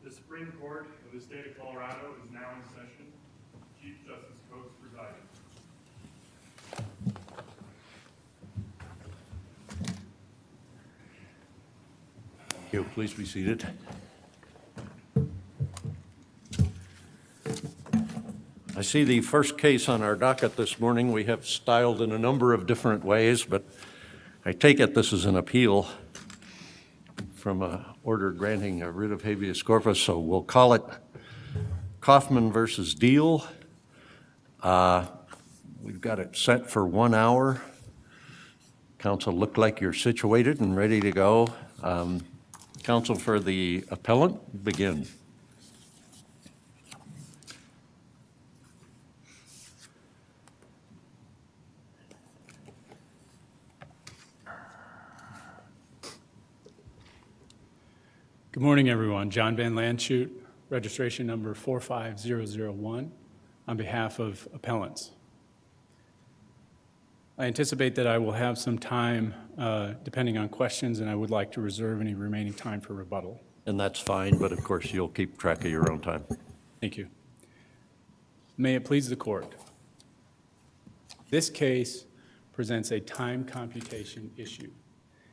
The Supreme Court of the State of Colorado is now in session. Chief Justice Coates presiding. Thank you. Please be seated. I see the first case on our docket this morning we have styled in a number of different ways, but I take it this is an appeal from an order granting a writ of habeas corpus, so we'll call it Coffman versus Diehl. We've got it set for 1 hour. Counsel, look like you're situated and ready to go. Counsel for the appellant, begin. Good morning, everyone. John Van Landshut, registration number 45001, on behalf of appellants. I anticipate that I will have some time, depending on questions, and I would like to reserve any remaining time for rebuttal. And that's fine, but of course you'll keep track of your own time. Thank you. May it please the court. This case presents a time computation issue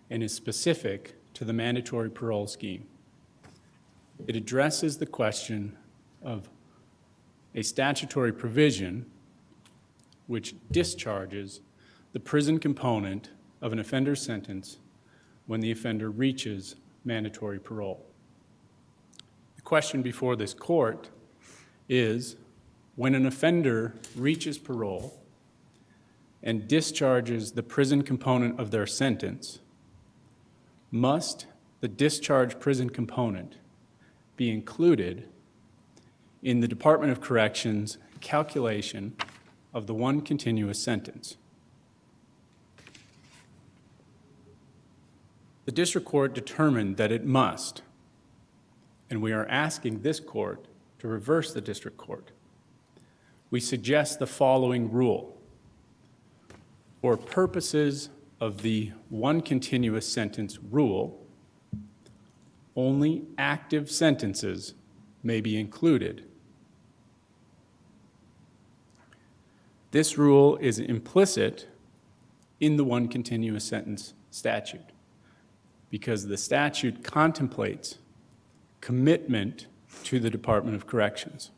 and is specific to the mandatory parole scheme. It addresses the question of a statutory provision which discharges the prison component of an offender's sentence when the offender reaches mandatory parole. The question before this court is, when an offender reaches parole and discharges the prison component of their sentence, must the discharged prison component be included in the Department of Corrections calculation of the one continuous sentence? The district court determined that it must, and we are asking this court to reverse the district court. We suggest the following rule. For purposes of the one continuous sentence rule, only active sentences may be included. This rule is implicit in the one continuous sentence statute because the statute contemplates commitment to the Department of Corrections.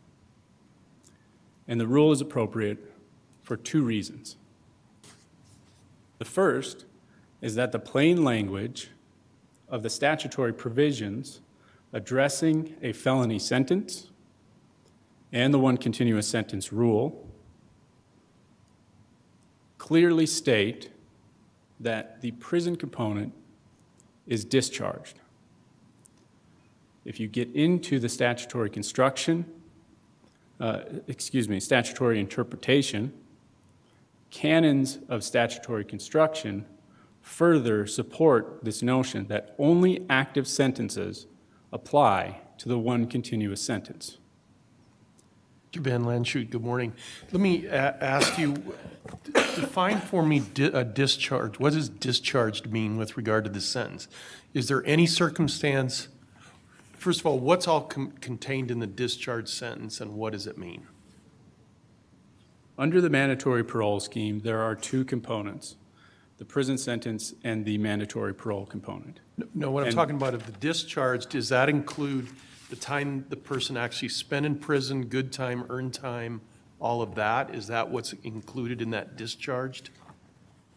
And the rule is appropriate for two reasons. The first is that the plain language of the statutory provisions addressing a felony sentence and the one continuous sentence rule clearly state that the prison component is discharged. If you get into the statutory construction, statutory interpretation, canons of statutory construction further support this notion that only active sentences apply to the one continuous sentence. Mr. Van Landshut, good morning. Let me ask you, define for me a discharge. What does discharged mean with regard to this sentence? Is there any circumstance, first of all, what's all contained in the discharge sentence and what does it mean? Under the mandatory parole scheme, there are two components: the prison sentence and the mandatory parole component. No, what I'm talking about of the discharge, does that include the time the person actually spent in prison, good time, earned time, all of that? Is that what's included in that discharged?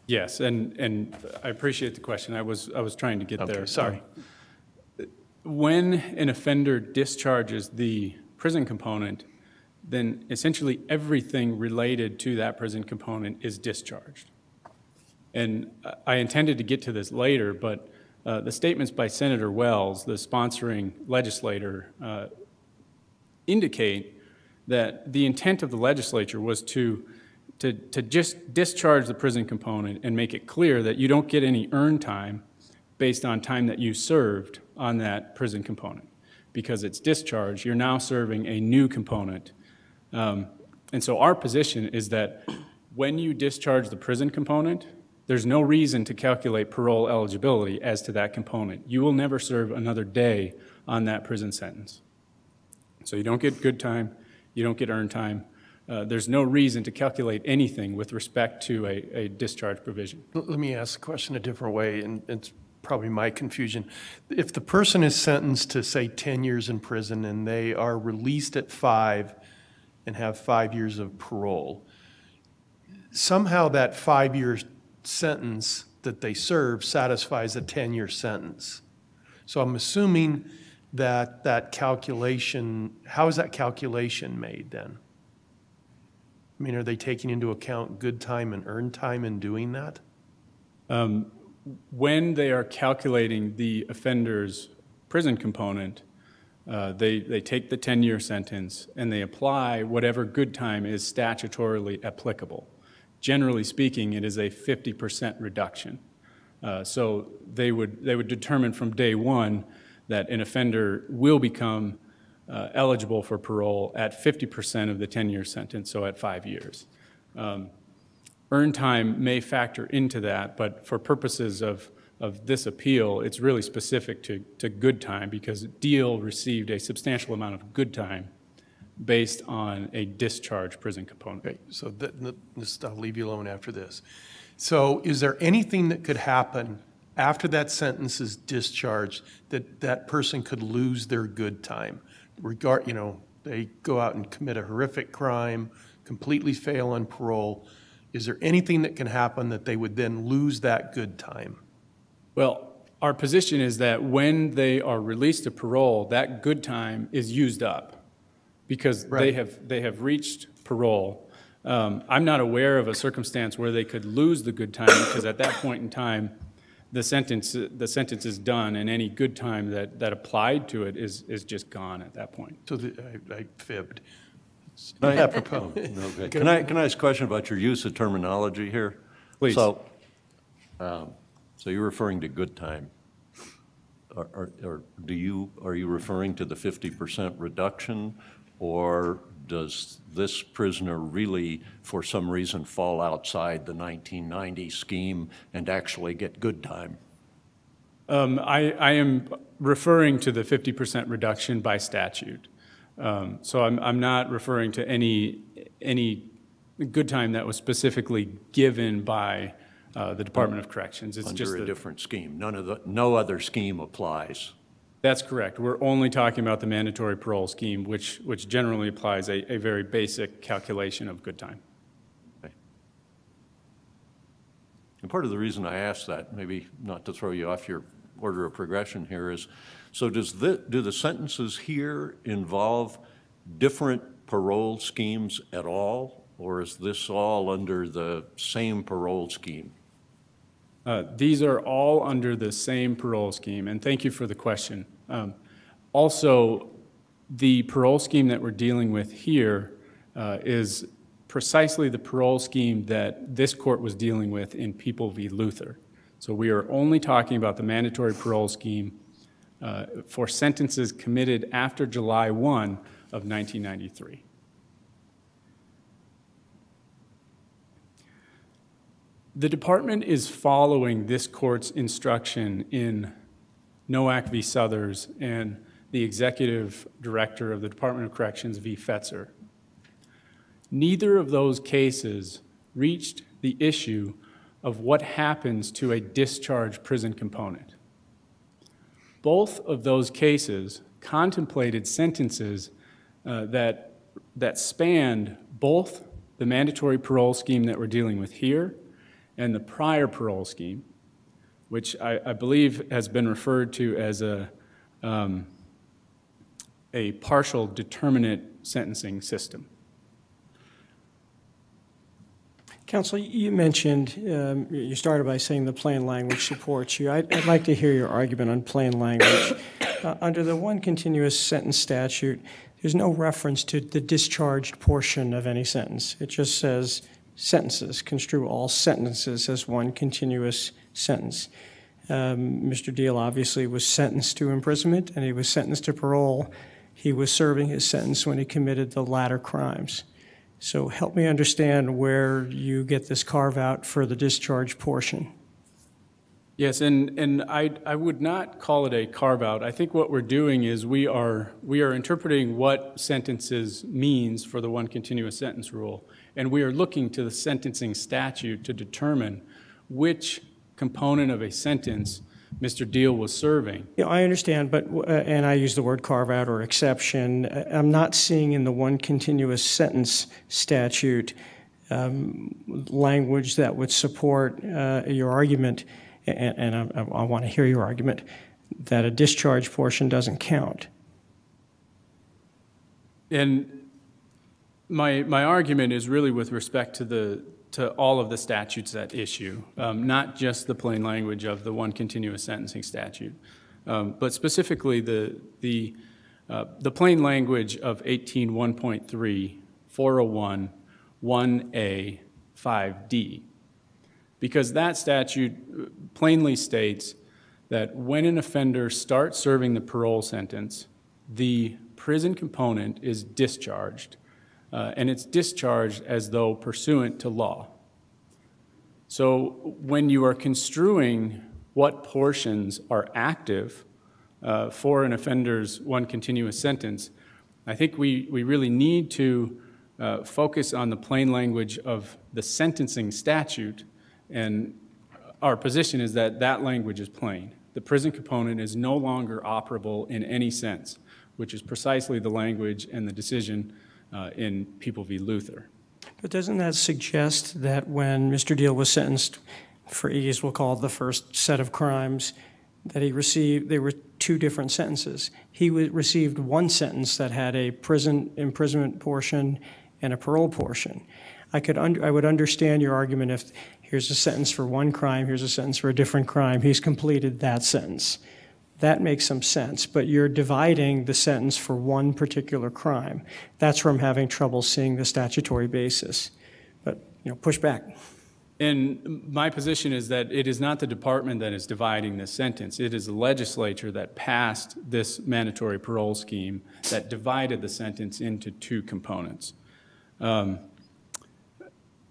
Yes, and I appreciate the question. I was trying to get there. Sorry. When an offender discharges the prison component, then essentially everything related to that prison component is discharged. And I intended to get to this later, but the statements by Senator Wells, the sponsoring legislator, indicate that the intent of the legislature was to just discharge the prison component and make it clear that you don't get any earned time based on time that you served on that prison component. Because it's discharged, you're now serving a new component. And so our position is that when you discharge the prison component, there's no reason to calculate parole eligibility as to that component. You will never serve another day on that prison sentence. So you don't get good time, you don't get earned time. There's no reason to calculate anything with respect to a discharge provision. Let me ask the question a different way, and it's probably my confusion. If the person is sentenced to, say, 10 years in prison and they are released at 5 and have 5 years of parole, somehow that 5-year sentence that they serve satisfies a 10-year sentence. So I'm assuming that that calculation, how is that calculation made then? I mean, are they taking into account good time and earned time in doing that? When they are calculating the offender's prison component, they take the 10-year sentence and they apply whatever good time is statutorily applicable. Generally speaking, it is a 50% reduction. So they would determine from day one that an offender will become eligible for parole at 50% of the 10-year sentence, so at 5 years. Earned time may factor into that, but for purposes of this appeal, it's really specific to good time because Diehl received a substantial amount of good time based on a discharge prison component. Okay, so I'll leave you alone after this. So is there anything that could happen after that sentence is discharged that that person could lose their good time? They go out and commit a horrific crime, completely fail on parole. Is there anything that can happen that they would then lose that good time? Well, our position is that when they are released to parole, that good time is used up because Right. they have reached parole. I'm not aware of a circumstance where they could lose the good time because at that point in time, the sentence is done and any good time that applied to it is just gone at that point. So I fibbed. Can I- Apropos. Okay. Can I ask a question about your use of terminology here? Please. So you're referring to good time. Or are you referring to the 50% reduction, or does this prisoner really, for some reason, fall outside the 1990 scheme and actually get good time? I am referring to the 50% reduction by statute. So I'm not referring to any good time that was specifically given by the Department of Corrections. It's just Under a different scheme. No other scheme applies. That's correct. We're only talking about the mandatory parole scheme, which generally applies a very basic calculation of good time. Okay. And part of the reason I asked that, maybe not to throw you off your order of progression here, is so do the sentences here involve different parole schemes at all, or is this all under the same parole scheme? These are all under the same parole scheme, and thank you for the question. Also, the parole scheme that we're dealing with here is precisely the parole scheme that this court was dealing with in People v. Luther. So we are only talking about the mandatory parole scheme for sentences committed after July 1 of 1993. The department is following this court's instruction in Nowak v. Southers and the executive director of the Department of Corrections v. Fetzer. Neither of those cases reached the issue of what happens to a discharged prison component. Both of those cases contemplated sentences that spanned both the mandatory parole scheme that we're dealing with here and the prior parole scheme, which I believe has been referred to as a partial determinate sentencing system. Counsel, you mentioned, you started by saying the plain language supports you. I'd like to hear your argument on plain language. Under the one continuous sentence statute, there's no reference to the discharged portion of any sentence. It just says sentences, construe all sentences as one continuous sentence. Mr. Diehl obviously was sentenced to imprisonment and he was sentenced to parole. He was serving his sentence when he committed the latter crimes. So help me understand where you get this carve out for the discharge portion. Yes, and I would not call it a carve-out. I think what we're doing is we are interpreting what sentences means for the one continuous sentence rule, and we are looking to the sentencing statute to determine which component of a sentence Mr. Diehl was serving. Yeah, I understand, but, and I use the word carve-out or exception. I'm not seeing in the one continuous sentence statute language that would support your argument, and I want to hear your argument, that a discharge portion doesn't count. And my argument is really with respect to all of the statutes at issue, not just the plain language of the one continuous sentencing statute, but specifically the plain language of 18.1.3, 401, 1A, 5D, because that statute plainly states that when an offender starts serving the parole sentence, the prison component is discharged, and it's discharged as though pursuant to law. So when you are construing what portions are active for an offender's one continuous sentence, I think we really need to focus on the plain language of the sentencing statute, and our position is that that language is plain. The prison component is no longer operable in any sense, which is precisely the language and the decision in People v. Luther. But doesn't that suggest that when Mr. Diehl was sentenced for ease, we'll call it the first set of crimes, that he received, there were two different sentences. He received one sentence that had a prison imprisonment portion and a parole portion. I would understand your argument if here's a sentence for one crime, here's a sentence for a different crime, he's completed that sentence. That makes some sense, but you're dividing the sentence for one particular crime. That's where I'm having trouble seeing the statutory basis. But, push back. And my position is that it is not the department that is dividing this sentence. It is the legislature that passed this mandatory parole scheme that divided the sentence into two components. And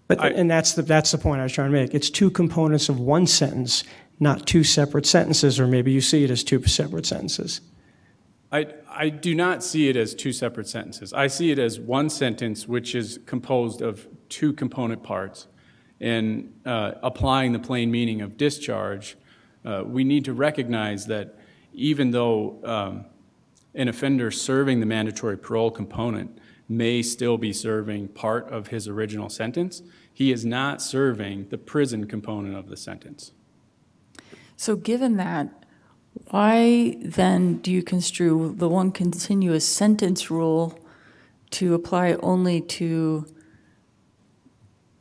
that's the point I was trying to make. It's two components of one sentence, not two separate sentences, or maybe you see it as two separate sentences. I do not see it as two separate sentences. I see it as one sentence which is composed of two component parts. And applying the plain meaning of discharge, we need to recognize that even though an offender serving the mandatory parole component may still be serving part of his original sentence, he is not serving the prison component of the sentence. So given that, why then do you construe the one continuous sentence rule to apply only to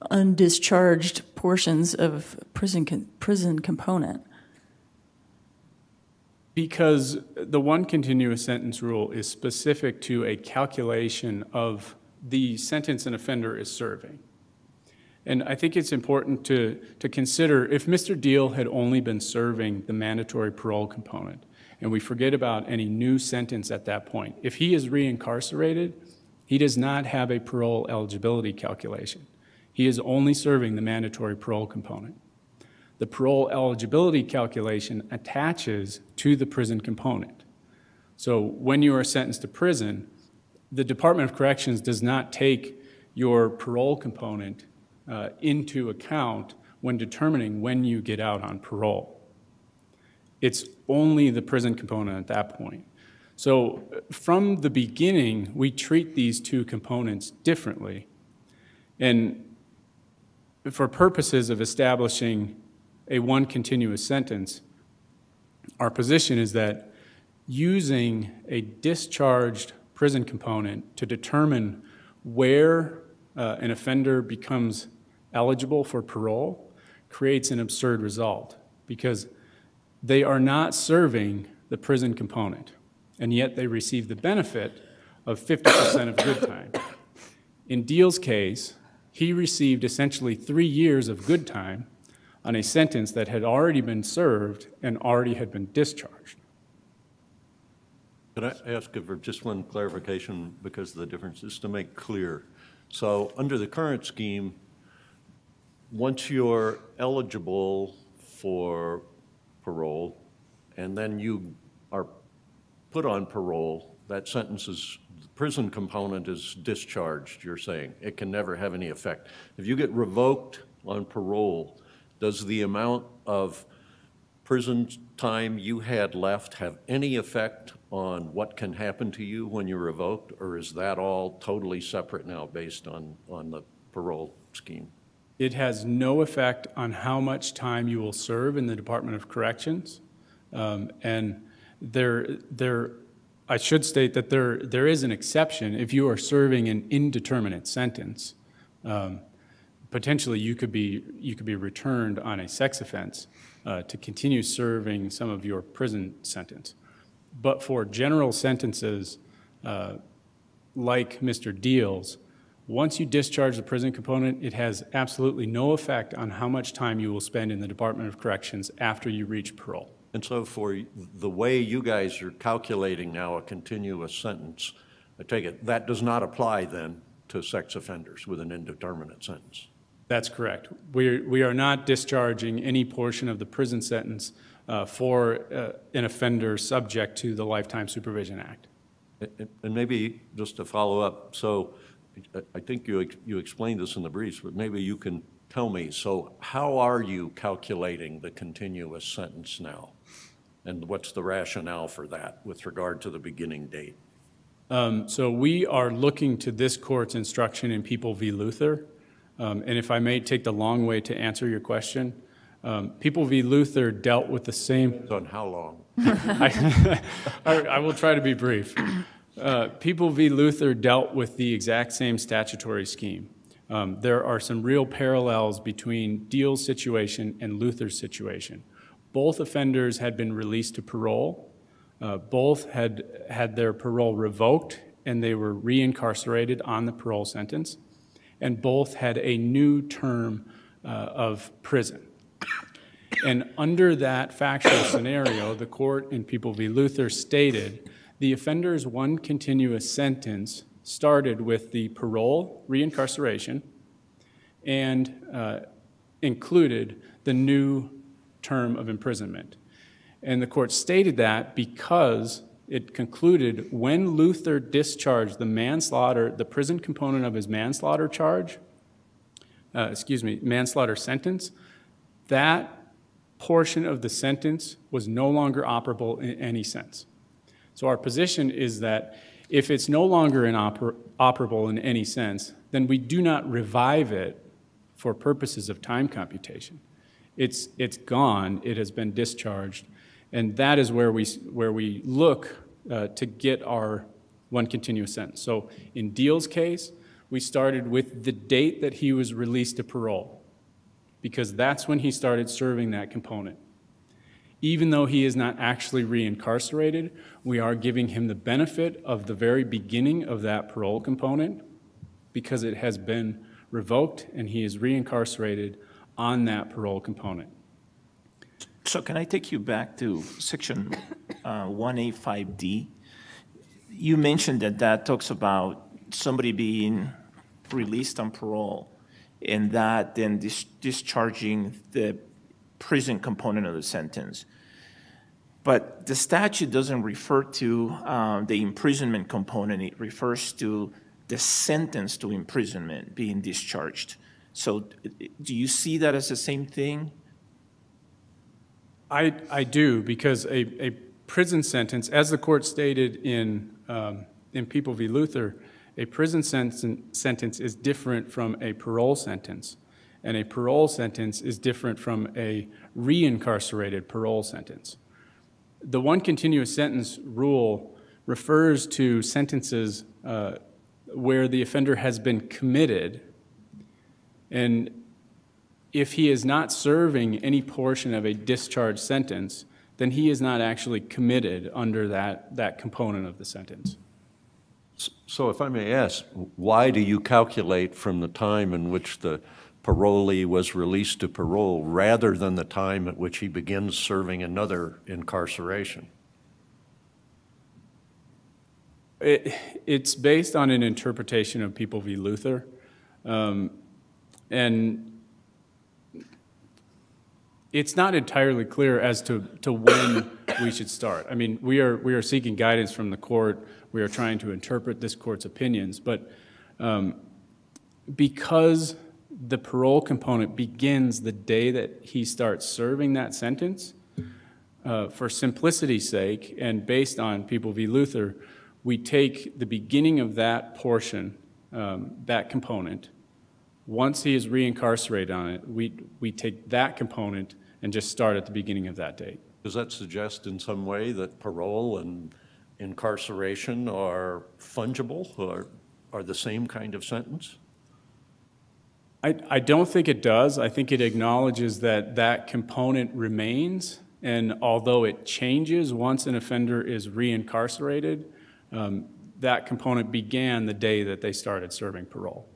undischarged portions of prison component? Because the one continuous sentence rule is specific to a calculation of the sentence an offender is serving. And I think it's important to consider if Mr. Diehl had only been serving the mandatory parole component, and we forget about any new sentence at that point, if he is reincarcerated, he does not have a parole eligibility calculation. He is only serving the mandatory parole component. The parole eligibility calculation attaches to the prison component. So when you are sentenced to prison, the Department of Corrections does not take your parole component into account when determining when you get out on parole. It's only the prison component at that point. So from the beginning, we treat these two components differently. And for purposes of establishing a one continuous sentence, our position is that using a discharged prison component to determine where an offender becomes eligible for parole creates an absurd result, because they are not serving the prison component, and yet they receive the benefit of 50% of good time. In Diehl's case, he received essentially 3 years of good time on a sentence that had already been served and already had been discharged. Could I ask for just one clarification because of the differences to make clear? So under the current scheme, once you're eligible for parole, and then you are put on parole, that sentence is, the prison component is discharged, you're saying. It can never have any effect. If you get revoked on parole, does the amount of prison time you had left have any effect on what can happen to you when you're revoked, or is that all totally separate now based on the parole scheme? It has no effect on how much time you will serve in the Department of Corrections. And I should state that there is an exception. If you are serving an indeterminate sentence, potentially you could be returned on a sex offense to continue serving some of your prison sentence. But for general sentences like Mr. Diehl's, once you discharge the prison component, it has absolutely no effect on how much time you will spend in the Department of Corrections after you reach parole. And so for the way you guys are calculating now a continuous sentence, I take it that does not apply then to sex offenders with an indeterminate sentence? That's correct. We are not discharging any portion of the prison sentence for an offender subject to the Lifetime Supervision Act. And maybe just to follow up, so I think you explained this in the briefs, but maybe you can tell me, so how are you calculating the continuous sentence now? And what's the rationale for that with regard to the beginning date? So we are looking to this court's instruction in People v. Luther. And if I may take the long way to answer your question, People v. Luther dealt with the same... On how long? I will try to be brief. People v. Luther dealt with the exact same statutory scheme. There are some real parallels between Diehl's situation and Luther's situation. Both offenders had been released to parole. Both had their parole revoked, and they were reincarcerated on the parole sentence. And both had a new term of prison. And under that factual scenario, the court in People v. Luther stated the offender's one continuous sentence started with the parole reincarceration and included the new term of imprisonment. And the court stated that because it concluded when Luther discharged the prison component of his manslaughter charge, manslaughter sentence, that portion of the sentence was no longer operable in any sense. So our position is that if it's no longer operable in any sense, then we do not revive it for purposes of time computation. It's gone, it has been discharged, and that is where we look to get our one continuous sentence. So in Diehl's case, we started with the date that he was released to parole, because that's when he started serving that component. Even though he is not actually reincarcerated, we are giving him the benefit of the very beginning of that parole component because it has been revoked and he is reincarcerated on that parole component. So can I take you back to section 185D? You mentioned that talks about somebody being released on parole and that then discharging the prison component of the sentence. But the statute doesn't refer to the imprisonment component. It refers to the sentence to imprisonment being discharged. So do you see that as the same thing? I do, because a prison sentence, as the court stated in People v. Luther, a prison sentence is different from a parole sentence, and a parole sentence is different from a reincarcerated parole sentence. The one continuous sentence rule refers to sentences where the offender has been committed, and if he is not serving any portion of a discharged sentence, then he is not actually committed under that component of the sentence. So if I may ask, why do you calculate from the time in which the parolee was released to parole rather than the time at which he begins serving another incarceration? It's based on an interpretation of People v. Luther. And It's not entirely clear as to when we should start. I mean, we are seeking guidance from the court. We are trying to interpret this court's opinions, but because the parole component begins the day that he starts serving that sentence, for simplicity's sake and based on People v. Luther, we take the beginning of that portion, that component. Once he is reincarcerated on it, we take that component and just start at the beginning of that date. Does that suggest in some way that parole and incarceration are fungible or are the same kind of sentence? I don't think it does. I think it acknowledges that that component remains, and although it changes once an offender is reincarcerated, that component began the day that they started serving parole.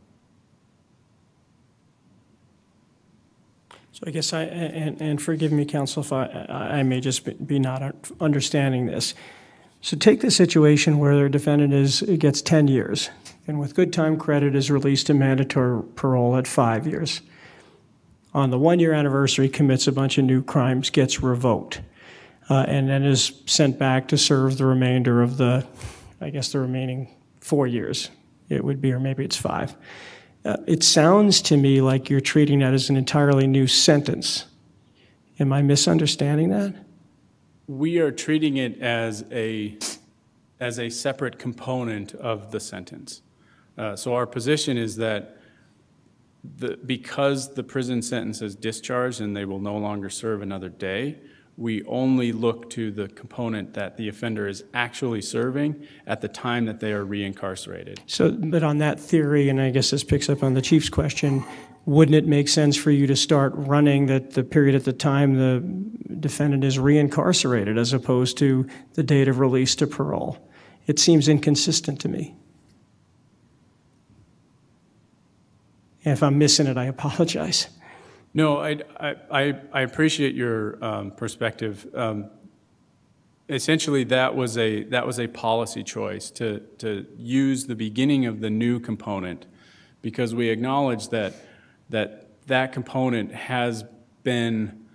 So I guess and forgive me, counsel, if I may just be not understanding this. So take the situation where the defendant gets 10 years, and with good time credit is released to mandatory parole at 5 years. On the 1-year anniversary, commits a bunch of new crimes, gets revoked, and then is sent back to serve the remainder of the remaining 4 years. It would be, or maybe it's 5. It sounds to me like you're treating that as an entirely new sentence. Am I misunderstanding that? We are treating it as a separate component of the sentence. So our position is that because the prison sentence is discharged and they will no longer serve another day, we only look to the component that the offender is actually serving at the time that they are reincarcerated. So, but on that theory, and I guess this picks up on the Chief's question, wouldn't it make sense for you to start running the period at the time the defendant is reincarcerated as opposed to the date of release to parole? It seems inconsistent to me. And if I'm missing it, I apologize. No, I appreciate your perspective. Essentially, that was a policy choice to use the beginning of the new component, because we acknowledge that component has been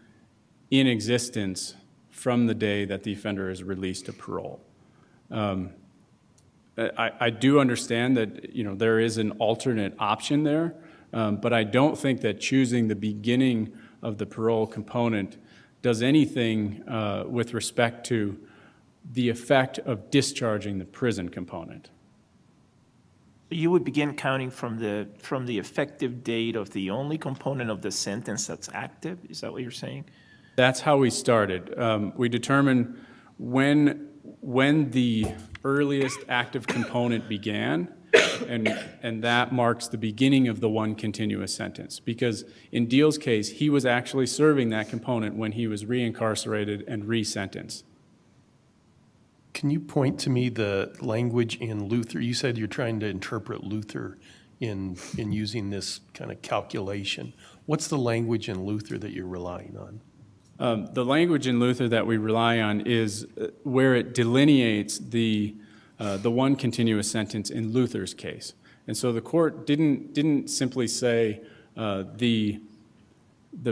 in existence from the day that the offender is released to parole. I do understand that there is an alternate option there. But I don't think that choosing the beginning of the parole component does anything with respect to the effect of discharging the prison component. You would begin counting from the effective date of the only component of the sentence that's active? Is that what you're saying? That's how we started. We determined when the earliest active component began, and that marks the beginning of the one continuous sentence. Because in Diehl's case, he was actually serving that component when he was reincarcerated and resentenced. Can you point to me the language in Luther? You said you're trying to interpret Luther in using this kind of calculation. What's the language in Luther that you're relying on? The language in Luther that we rely on is where it delineates the one continuous sentence in Luther's case. And so the court didn't simply say the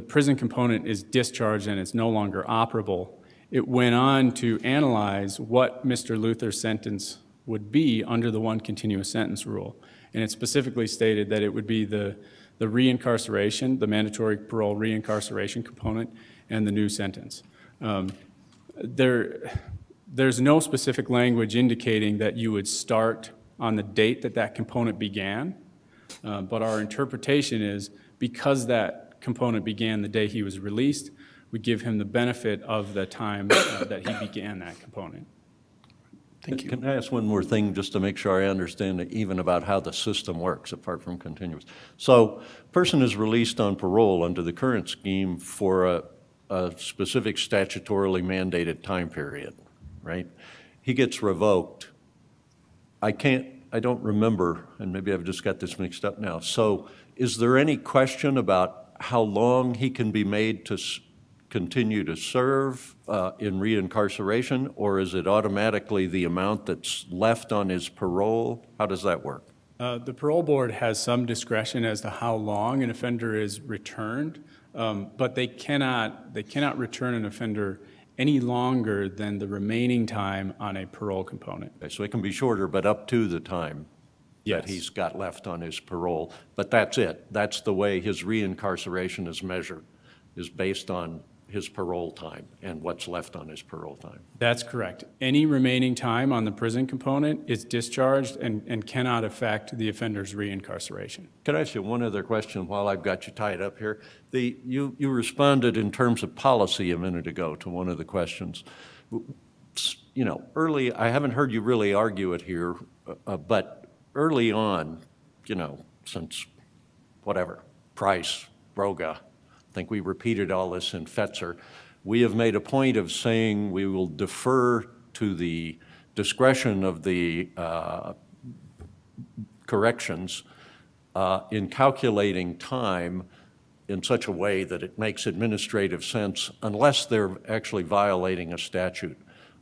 prison component is discharged and it's no longer operable. It went on to analyze what Mr. Luther's sentence would be under the one continuous sentence rule. And it specifically stated that it would be the reincarceration, the mandatory parole reincarceration component, and the new sentence. There's no specific language indicating that you would start on the date that component began, but our interpretation is because that component began the day he was released, we give him the benefit of the time that he began that component. Thank you. Can I ask one more thing just to make sure I understand even about how the system works apart from continuous? So a person is released on parole under the current scheme for a specific statutorily mandated time period, right? He gets revoked. I don't remember, and maybe I've just got this mixed up now. So is there any question about how long he can be made to continue to serve in reincarceration, or is it automatically the amount that's left on his parole? How does that work? The parole board has some discretion as to how long an offender is returned. But they cannot return an offender any longer than the remaining time on a parole component. Okay, so it can be shorter, but up to the time Yes. that he's got left on his parole. But that's it. That's the way his reincarceration is measured, is based on his parole time and what's left on his parole time. That's correct. Any remaining time on the prison component is discharged and cannot affect the offender's reincarceration. Could I ask you one other question while I've got you tied up here? You responded in terms of policy a minute ago to one of the questions. You know, I haven't heard you really argue it here, but early on, you know, since whatever, Price, Broga, I think we repeated all this in Fetzer, we have made a point of saying we will defer to the discretion of the corrections in calculating time in such a way that it makes administrative sense unless they're actually violating a statute.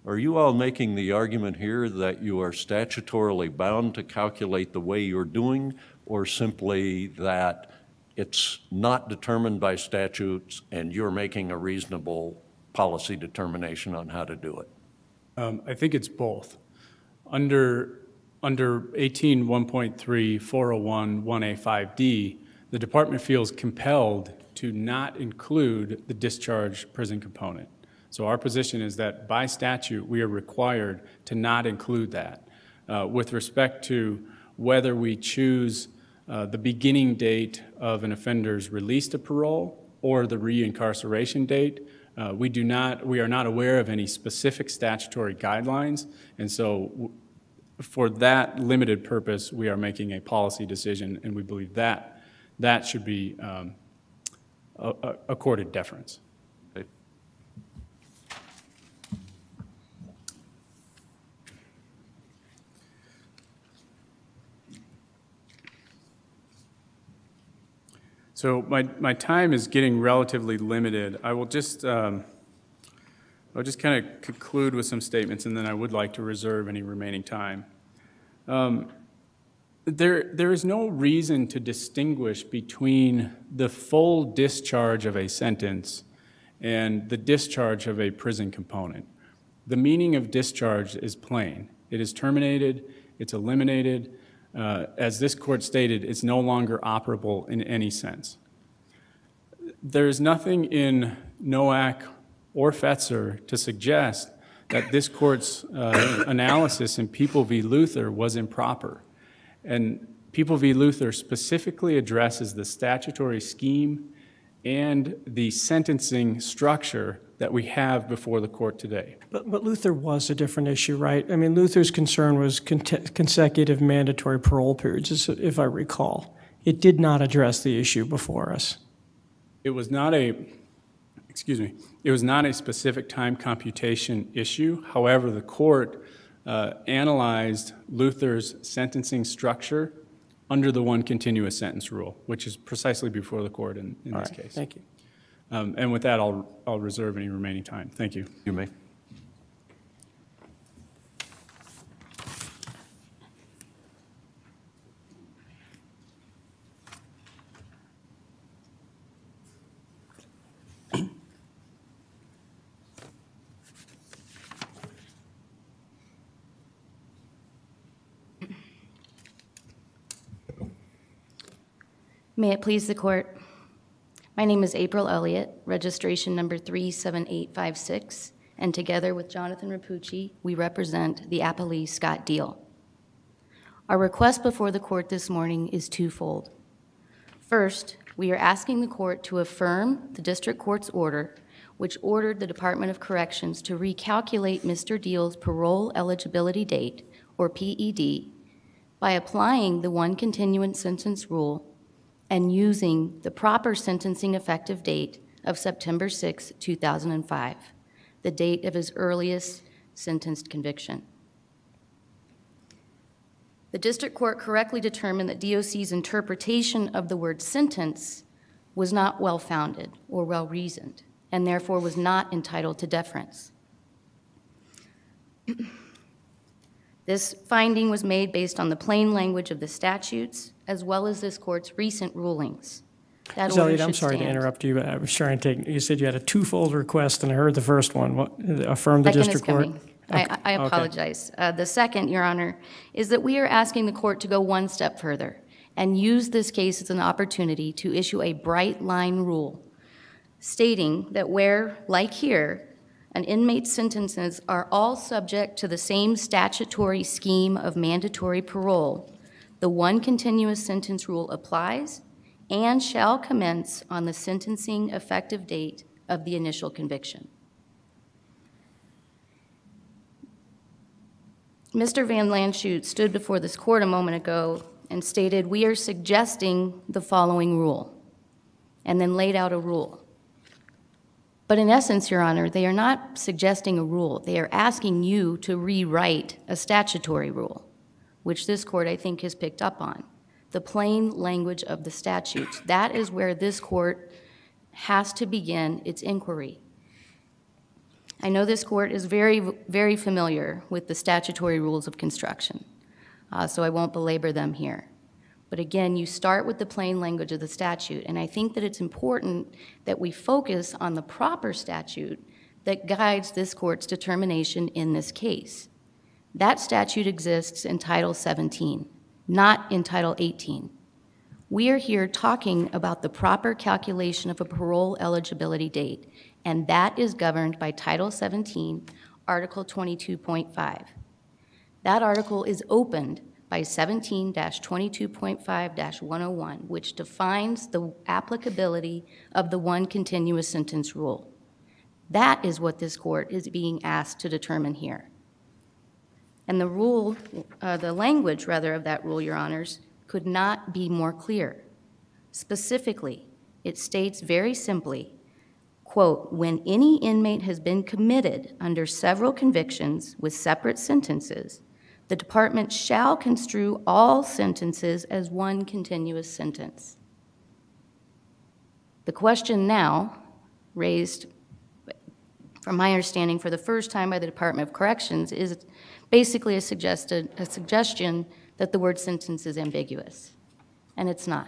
Are you all making the argument here that you are statutorily bound to calculate the way you're doing, or simply that it's not determined by statutes and you're making a reasonable policy determination on how to do it? I think it's both. Under 18.1.3, 401, 1A5D, the department feels compelled to not include the discharge prison component. So our position is that by statute, we are required to not include that. With respect to whether we choose the beginning date of an offender's release to parole or the reincarceration date, we are not aware of any specific statutory guidelines, and so for that limited purpose, we are making a policy decision, and we believe that should be accorded deference. Okay. So my time is getting relatively limited. I will just kind of conclude with some statements, and then I would like to reserve any remaining time. There is no reason to distinguish between the full discharge of a sentence and the discharge of a prison component. The meaning of discharge is plain. It is terminated, it's eliminated. As this court stated, it's no longer operable in any sense. There is nothing in NOAC or Fetzer to suggest that this court's analysis in People v. Luther was improper. And People v. Luther specifically addresses the statutory scheme and the sentencing structure that we have before the court today. But Luther was a different issue, right? I mean, Luther's concern was consecutive mandatory parole periods, if I recall. It did not address the issue before us. It was not a specific time computation issue. However, the court analyzed Luther's sentencing structure under the one continuous sentence rule, which is precisely before the court in this case. Thank you. And with that, I'll reserve any remaining time. Thank you. You may. May it please the court. My name is April Elliott, registration number 37856, and together with Jonathan Rapucci, we represent the appellee Scott Diehl. Our request before the court this morning is twofold. First, we are asking the court to affirm the district court's order, which ordered the Department of Corrections to recalculate Mr. Diehl's parole eligibility date, or PED, by applying the one continuous sentence rule and using the proper sentencing effective date of September 6, 2005, the date of his earliest sentenced conviction. The district court correctly determined that DOC's interpretation of the word sentence was not well-founded or well-reasoned, and therefore was not entitled to deference. This finding was made based on the plain language of the statutes, as well as this court's recent rulings. That Ms. order Elliott, I'm should sorry to stand. interrupt you, but I was trying to take, you said you had a twofold request, and I heard the first one. What, affirm the Second is district court? coming. I apologize. The second, Your Honor, is that we are asking the court to go one step further and use this case as an opportunity to issue a bright line rule stating that where, like here, an inmate's sentences are all subject to the same statutory scheme of mandatory parole, the one continuous sentence rule applies and shall commence on the sentencing effective date of the initial conviction. Mr. Van Lanschut stood before this court a moment ago and stated, "We are suggesting the following rule," and then laid out a rule. But in essence, Your Honor, they are not suggesting a rule. They are asking you to rewrite a statutory rule, which this court, I think, has picked up on. The plain language of the statutes. That is where this court has to begin its inquiry. I know this court is very, very familiar with the statutory rules of construction, so I won't belabor them here. But again, you start with the plain language of the statute, and I think that it's important that we focus on the proper statute that guides this court's determination in this case. That statute exists in Title 17, not in Title 18. We are here talking about the proper calculation of a parole eligibility date, and that is governed by Title 17, Article 22.5. That article is opened by 17-22.5-101, which defines the applicability of the one continuous sentence rule. That is what this court is being asked to determine here. And the rule, the language, rather, of that rule, Your Honors, could not be more clear. Specifically, it states very simply, quote, "When any inmate has been committed under several convictions with separate sentences, the department shall construe all sentences as one continuous sentence." The question now, raised from my understanding for the first time by the Department of Corrections, is basically a suggestion that the word sentence is ambiguous, and it's not.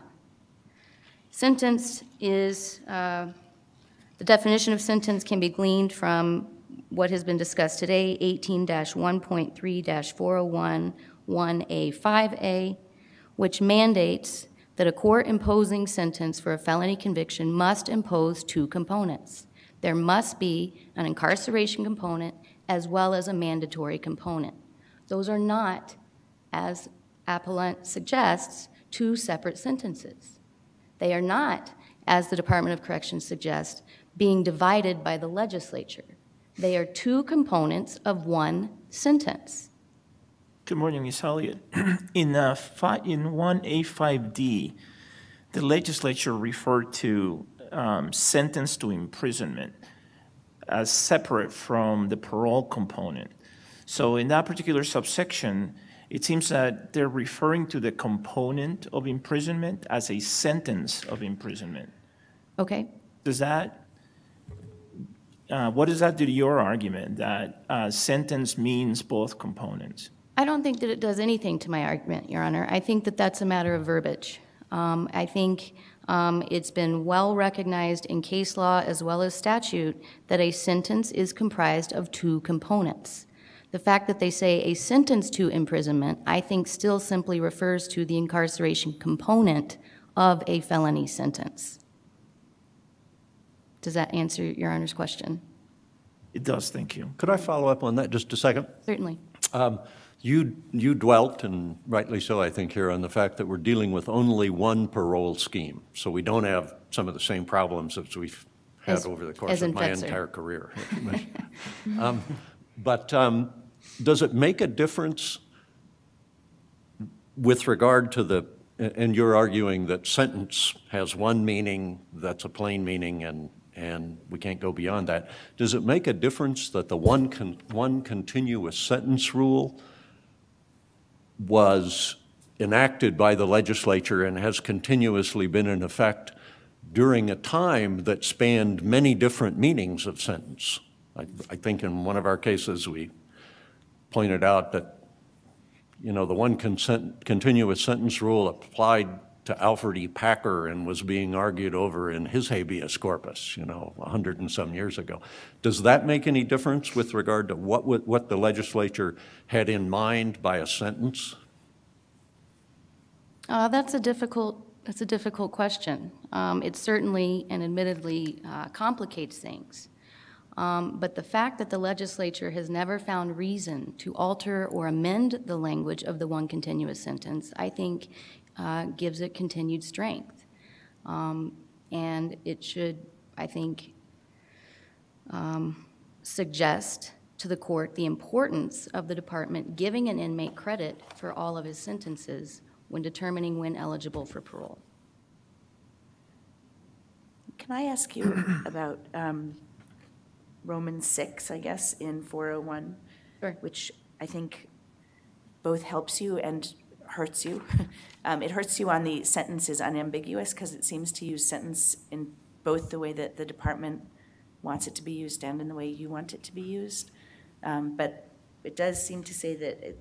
Sentence is, the definition of sentence can be gleaned from what has been discussed today, 18-1.3-401-1A5A, which mandates that a court imposing sentence for a felony conviction must impose two components. There must be an incarceration component as well as a mandatory component. Those are not, as appellant suggests, two separate sentences. They are not, as the Department of Corrections suggests, being divided by the legislature. They are two components of one sentence. Good morning, Ms. Elliott. In 1A5D, the legislature referred to sentence to imprisonment as separate from the parole component. So in that particular subsection, it seems that they're referring to the component of imprisonment as a sentence of imprisonment. Okay? Does that, what does that do to your argument, that sentence means both components? I don't think that it does anything to my argument, Your Honor. I think that that's a matter of verbiage. I think it's been well recognized in case law as well as statute that a sentence is comprised of two components. The fact that they say a sentence to imprisonment, I think still simply refers to the incarceration component of a felony sentence. Does that answer Your Honor's question? It does, thank you. Could I follow up on that just a second? Certainly. You dwelt, and rightly so, I think, here on the fact that we're dealing with only one parole scheme. So we don't have some of the same problems as we've had over the course of my entire career. But does it make a difference with regard to the, and you're arguing that sentence has one meaning, that's a plain meaning, and we can't go beyond that. Does it make a difference that the one continuous sentence rule was enacted by the legislature and has continuously been in effect during a time that spanned many different meanings of sentence? I think in one of our cases we pointed out that, you know, the one continuous sentence rule applied to Alfred E. Packer and was being argued over in his habeas corpus, 100 and some years ago. Does that make any difference with regard to what the legislature had in mind by a sentence? That's a difficult question. It certainly and admittedly complicates things. But the fact that the legislature has never found reason to alter or amend the language of the one continuous sentence, I think gives it continued strength. And it should, I think, suggest to the court the importance of the department giving an inmate credit for all of his sentences when determining when eligible for parole. Can I ask you about Roman 6, I guess, in 401, Sure. which I think both helps you and hurts you. It hurts you on the sentence is unambiguous because it seems to use sentence in both the way that the department wants it to be used and in the way you want it to be used. But it does seem to say that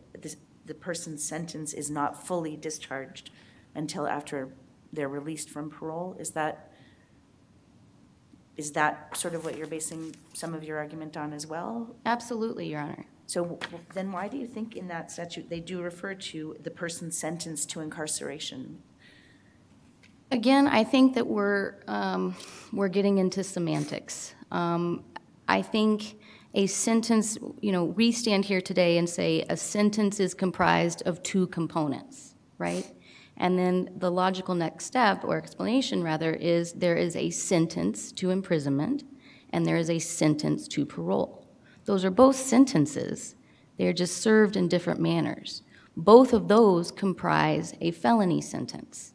the person's sentence is not fully discharged until after they're released from parole. Is that sort of what you're basing some of your argument on as well? Absolutely, Your Honor. So then why do you think in that statute they do refer to the person sentenced to incarceration? Again, I think that we're getting into semantics. I think a sentence, we stand here today and say a sentence is comprised of two components, right? And then the logical next step, or explanation rather, is there is a sentence to imprisonment and there is a sentence to parole. Those are both sentences. They're just served in different manners. Both of those comprise a felony sentence.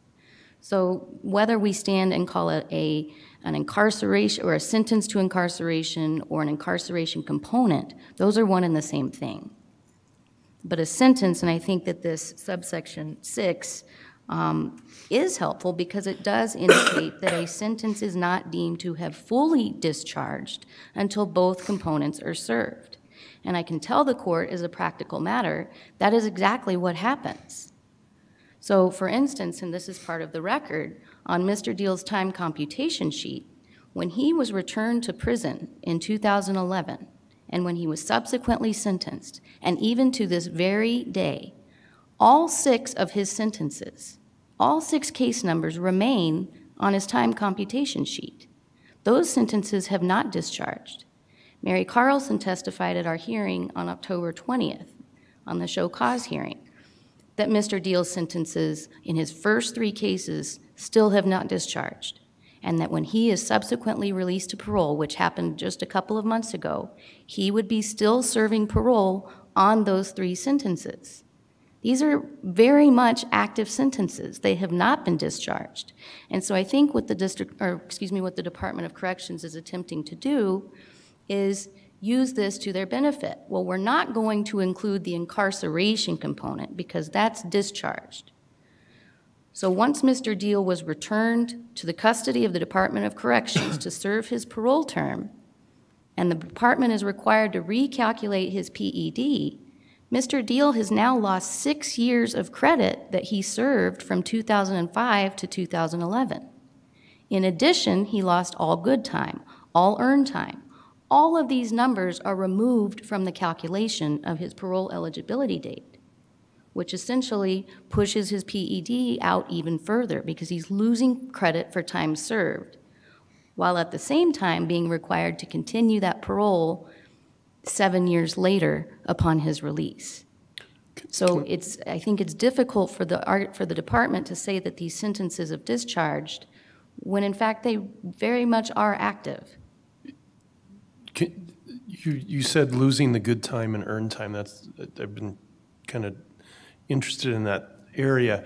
So whether we stand and call it an incarceration or a sentence to incarceration or an incarceration component, those are one and the same thing. But a sentence, and I think that this subsection 6 is helpful because it does indicate that a sentence is not deemed to have fully discharged until both components are served. And I can tell the court, as a practical matter, that is exactly what happens. So, for instance, and this is part of the record, on Mr. Diehl's time computation sheet, when he was returned to prison in 2011, and when he was subsequently sentenced, and even to this very day, all 6 of his sentences, all 6 case numbers remain on his time computation sheet. Those sentences have not discharged. Mary Carlson testified at our hearing on October 20th, on the show cause hearing, that Mr. Diehl's sentences in his first 3 cases still have not discharged, and that when he is subsequently released to parole, which happened just a couple of months ago, he would be still serving parole on those 3 sentences. These are very much active sentences. They have not been discharged. And so I think what the Department of Corrections is attempting to do is use this to their benefit. Well, we're not going to include the incarceration component because that's discharged. So once Mr. Diehl was returned to the custody of the Department of Corrections to serve his parole term, and the department is required to recalculate his PED, Mr. Diehl has now lost 6 years of credit that he served from 2005 to 2011. In addition, he lost all good time, all earned time. All of these numbers are removed from the calculation of his parole eligibility date, which essentially pushes his PED out even further because he's losing credit for time served, while at the same time being required to continue that parole 7 years later upon his release. So I think it's difficult for the department to say that these sentences have discharged when in fact they very much are active. You said losing the good time and earned time. I've been kind of interested in that area.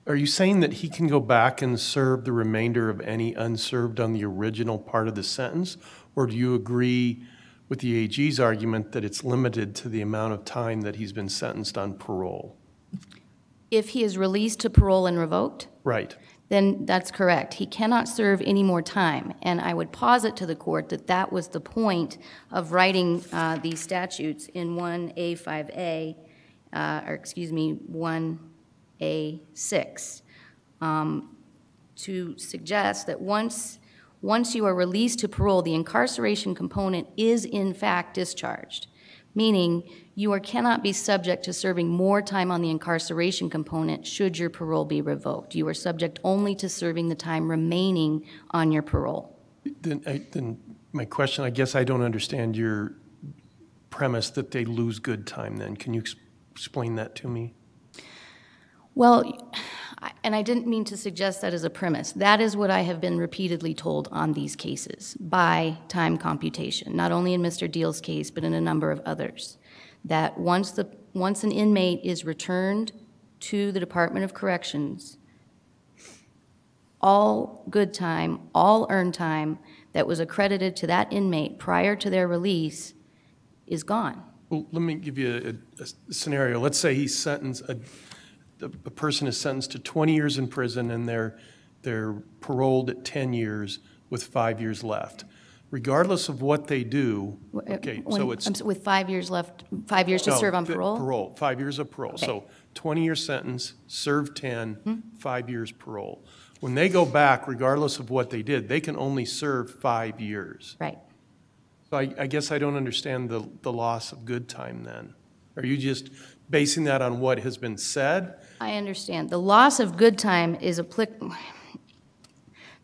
Are you saying that he can go back and serve the remainder of any unserved on the original part of the sentence? Or do you agree with the AG's argument that it's limited to the amount of time that he's been sentenced on parole? If he is released to parole and revoked? Right. Then that's correct. He cannot serve any more time. And I would posit to the court that that was the point of writing these statutes in 1A5A, 1A6, to suggest that once you are released to parole, the incarceration component is in fact discharged, meaning you cannot be subject to serving more time on the incarceration component should your parole be revoked. You are subject only to serving the time remaining on your parole. Then my question, I guess I don't understand your premise that they lose good time then. Can you explain that to me? Well, and I didn't mean to suggest that as a premise. That is what I have been repeatedly told on these cases by time computation, not only in Mr. Diehl's case, but in a number of others, that once an inmate is returned to the Department of Corrections, all good time, all earned time that was accredited to that inmate prior to their release is gone. Well, let me give you a scenario. Let's say he's sentenced, a person is sentenced to 20 years in prison and they're paroled at 10 years with 5 years left. Regardless of what they do, okay, so it's... With 5 years left, 5 years to serve on parole? Parole, 5 years of parole. Okay. So 20-year sentence, serve 10, 5 years parole. When they go back, regardless of what they did, they can only serve 5 years. Right. So I guess I don't understand the loss of good time then. Are you just basing that on what has been said? I understand. The loss of good time is applicable.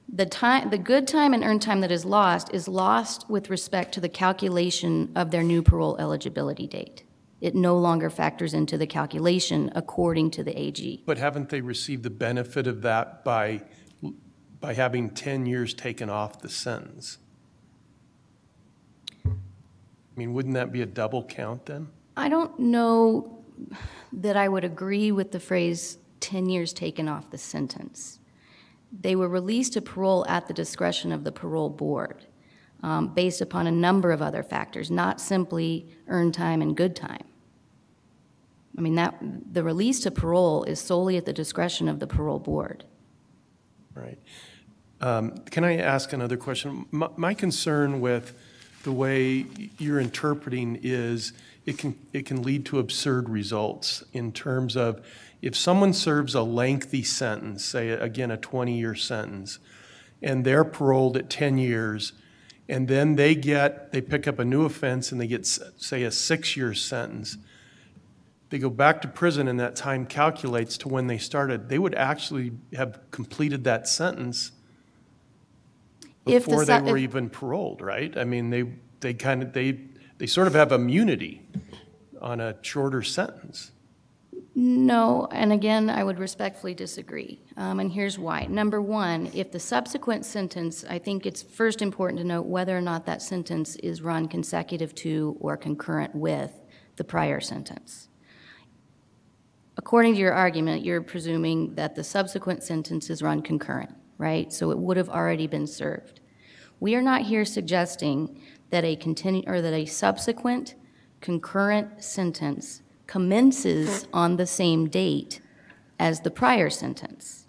The good time and earned time that is lost with respect to the calculation of their new parole eligibility date. It no longer factors into the calculation according to the AG. But haven't they received the benefit of that by having 10 years taken off the sentence? I mean, wouldn't that be a double count then? I don't know that I would agree with the phrase 10 years taken off the sentence. They were released to parole at the discretion of the parole board based upon a number of other factors, not simply earned time and good time. I mean, the release to parole is solely at the discretion of the parole board. Right. Can I ask another question? My concern with the way you're interpreting is it can lead to absurd results in terms of if someone serves a lengthy sentence, say again a 20-year sentence, and they're paroled at 10 years, and then they pick up a new offense and they get, say, a 6-year sentence, they go back to prison and that time calculates to when they started, they would actually have completed that sentence before they were even paroled, right? I mean, they sort of have immunity on a shorter sentence. No, and again, I would respectfully disagree, and here's why. Number one, if the subsequent sentence, I think it's first important to note whether or not that sentence is run consecutive to or concurrent with the prior sentence. According to your argument, you're presuming that the subsequent sentence is run concurrent, right? So it would have already been served. We are not here suggesting that a subsequent concurrent sentence commences on the same date as the prior sentence.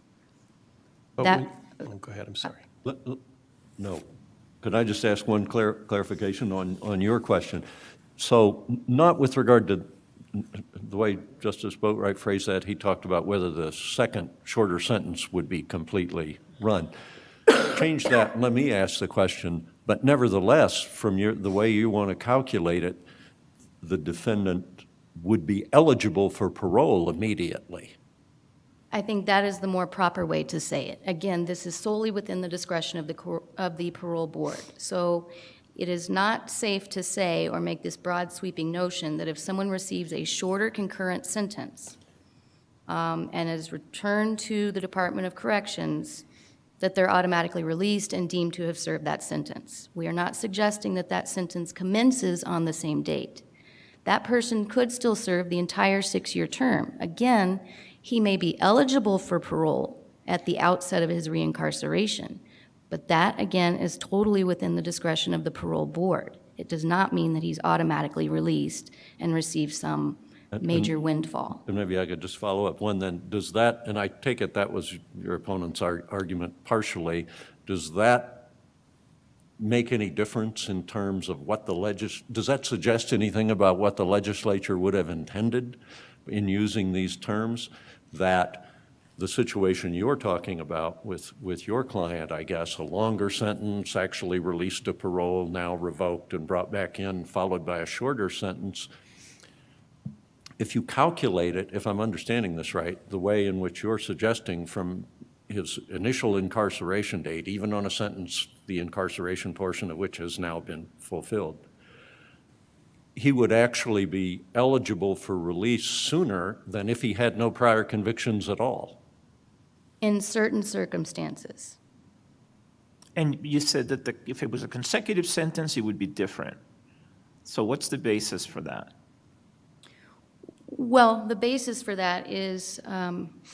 Go ahead, I'm sorry. No. Could I just ask one clarification on your question? So not with regard to the way Justice Boatwright phrased that, he talked about whether the second shorter sentence would be completely run. Change that, and let me ask the question, but nevertheless, from the way you want to calculate it, the defendant would be eligible for parole immediately. I think that is the more proper way to say it. Again, this is solely within the discretion of the parole board. So it is not safe to say or make this broad sweeping notion that if someone receives a shorter concurrent sentence and is returned to the Department of Corrections, that they're automatically released and deemed to have served that sentence. We are not suggesting that that sentence commences on the same date. That person could still serve the entire 6-year term. Again, he may be eligible for parole at the outset of his reincarceration, but that, again, is totally within the discretion of the parole board. It does not mean that he's automatically released and receives some major windfall. And maybe I could just follow up one then. Does that, and I take it that was your opponent's argument partially, does that make any difference in terms of what does that suggest anything about what the legislature would have intended in using these terms? That the situation you're talking about with your client, I guess, a longer sentence, actually released to parole, now revoked and brought back in, followed by a shorter sentence. If you calculate it, if I'm understanding this right, the way in which you're suggesting from his initial incarceration date, even on a sentence, the incarceration portion of which has now been fulfilled, he would actually be eligible for release sooner than if he had no prior convictions at all. In certain circumstances. And you said that if it was a consecutive sentence, it would be different. So what's the basis for that? Well, the basis for that is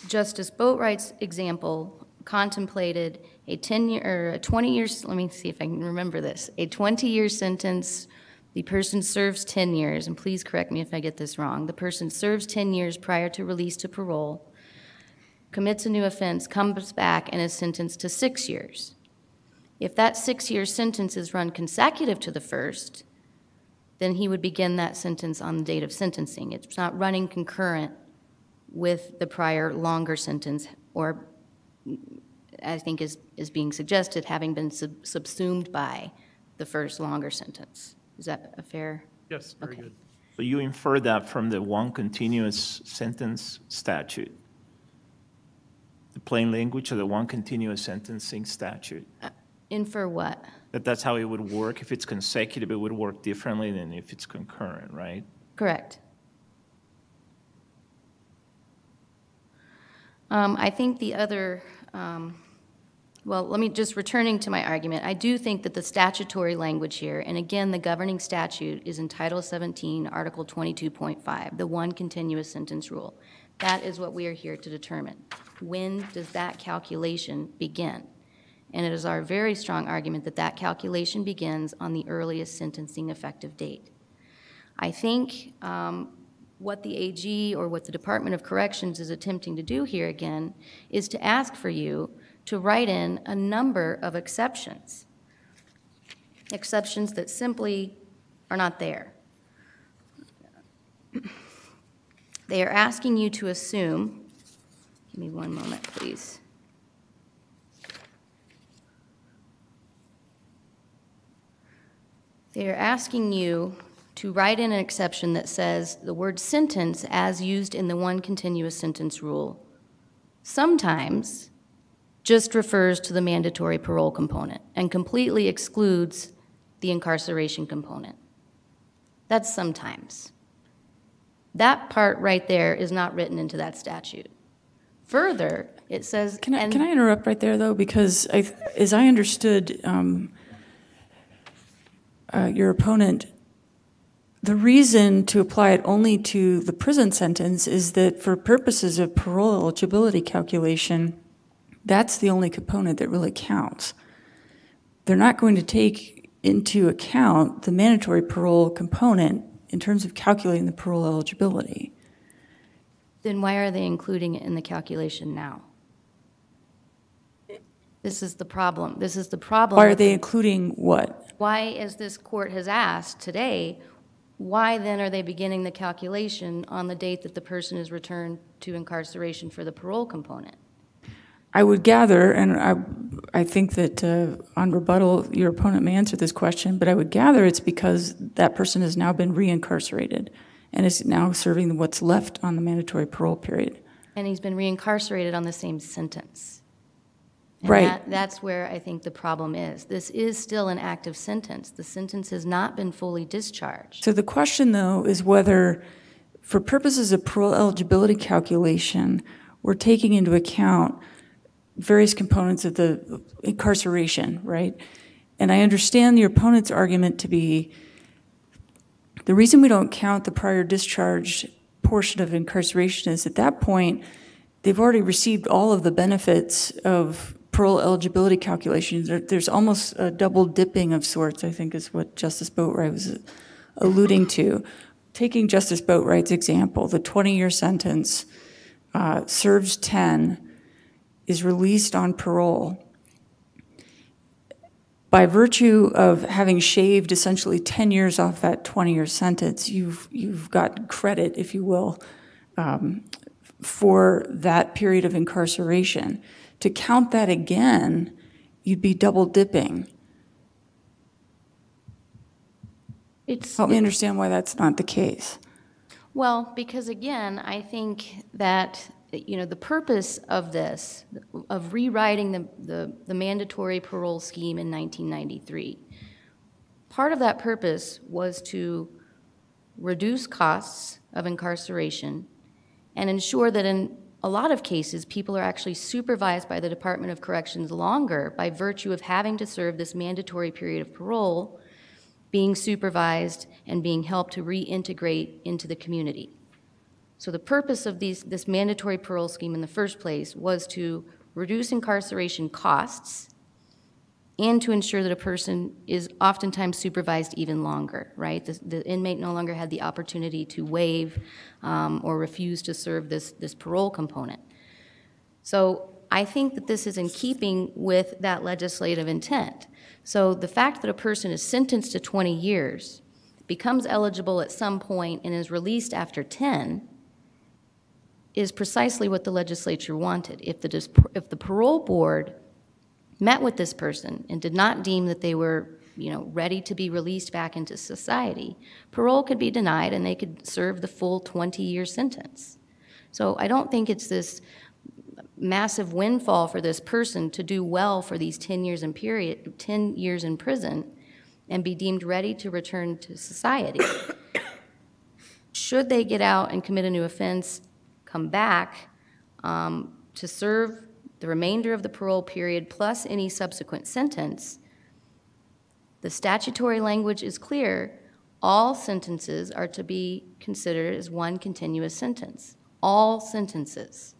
Justice Boatwright's example contemplated a 10-year or a 20-year, let me see if I can remember this, a 20-year sentence. The person serves 10 years, and please correct me if I get this wrong. The person serves 10 years prior to release to parole, commits a new offense, comes back, and is sentenced to 6 years. If that 6-year sentence is run consecutive to the first, then he would begin that sentence on the date of sentencing. It's not running concurrent with the prior longer sentence, or I think is being suggested, having been subsumed by the first longer sentence. Is that a fair? Yes, very good. So you infer that from the one continuous sentence statute, the plain language of the one continuous sentencing statute? Infer what? That's how it would work. If it's consecutive, it would work differently than if it's concurrent, right? Correct. I think the other, well, let me just returning to my argument. I do think that the statutory language here, and again, the governing statute is in Title 17, Article 22.5, the one continuous sentence rule. That is what we are here to determine. When does that calculation begin? And it is our very strong argument that that calculation begins on the earliest sentencing effective date. I think what the AG or what the Department of Corrections is attempting to do here again is to ask for you to write in a number of exceptions that simply are not there. They are asking you to assume, give me one moment, please. They are asking you to write in an exception that says the word sentence as used in the one continuous sentence rule sometimes just refers to the mandatory parole component and completely excludes the incarceration component. That's sometimes. That part right there is not written into that statute. Further, it says... Can I interrupt right there, though? Because as I understood your opponent, the reason to apply it only to the prison sentence is that for purposes of parole eligibility calculation, that's the only component that really counts. They're not going to take into account the mandatory parole component in terms of calculating the parole eligibility. Then why are they including it in the calculation now? This is the problem. This is the problem. Why are they including what? Why, as this court has asked today, why then are they beginning the calculation on the date that the person is returned to incarceration for the parole component? I would gather, and I think that on rebuttal your opponent may answer this question, but I would gather it's because that person has now been reincarcerated and is now serving what's left on the mandatory parole period. And he's been reincarcerated on the same sentence. And right. That's where I think the problem is. This is still an active sentence. The sentence has not been fully discharged. So the question, though, is whether, for purposes of parole eligibility calculation, we're taking into account various components of the incarceration, right? And I understand your opponent's argument to be the reason we don't count the prior discharge portion of incarceration is at that point they've already received all of the benefits of parole eligibility calculations. There's almost a double dipping of sorts, I think is what Justice Boatwright was alluding to. Taking Justice Boatwright's example, the 20-year sentence serves 10, is released on parole. By virtue of having shaved essentially 10 years off that 20-year sentence, you've got credit, if you will, for that period of incarceration. To count that again, you'd be double dipping. Help me understand why that's not the case. Well, because again, I think that, the purpose of this, of rewriting the mandatory parole scheme in 1993, part of that purpose was to reduce costs of incarceration and ensure that in a lot of cases, people are actually supervised by the Department of Corrections longer by virtue of having to serve this mandatory period of parole, being supervised, and being helped to reintegrate into the community. So the purpose of this mandatory parole scheme in the first place was to reduce incarceration costs and to ensure that a person is oftentimes supervised even longer, right? The inmate no longer had the opportunity to waive or refuse to serve this parole component. So I think that this is in keeping with that legislative intent. So the fact that a person is sentenced to 20 years, becomes eligible at some point, and is released after 10 is precisely what the legislature wanted. If the parole board met with this person and did not deem that they were, ready to be released back into society, parole could be denied and they could serve the full 20-year sentence. So I don't think it's this massive windfall for this person to do well for these 10 years in prison and be deemed ready to return to society. Should they get out and commit a new offense, come back to serve the remainder of the parole period plus any subsequent sentence, the statutory language is clear. All sentences are to be considered as one continuous sentence. All sentences.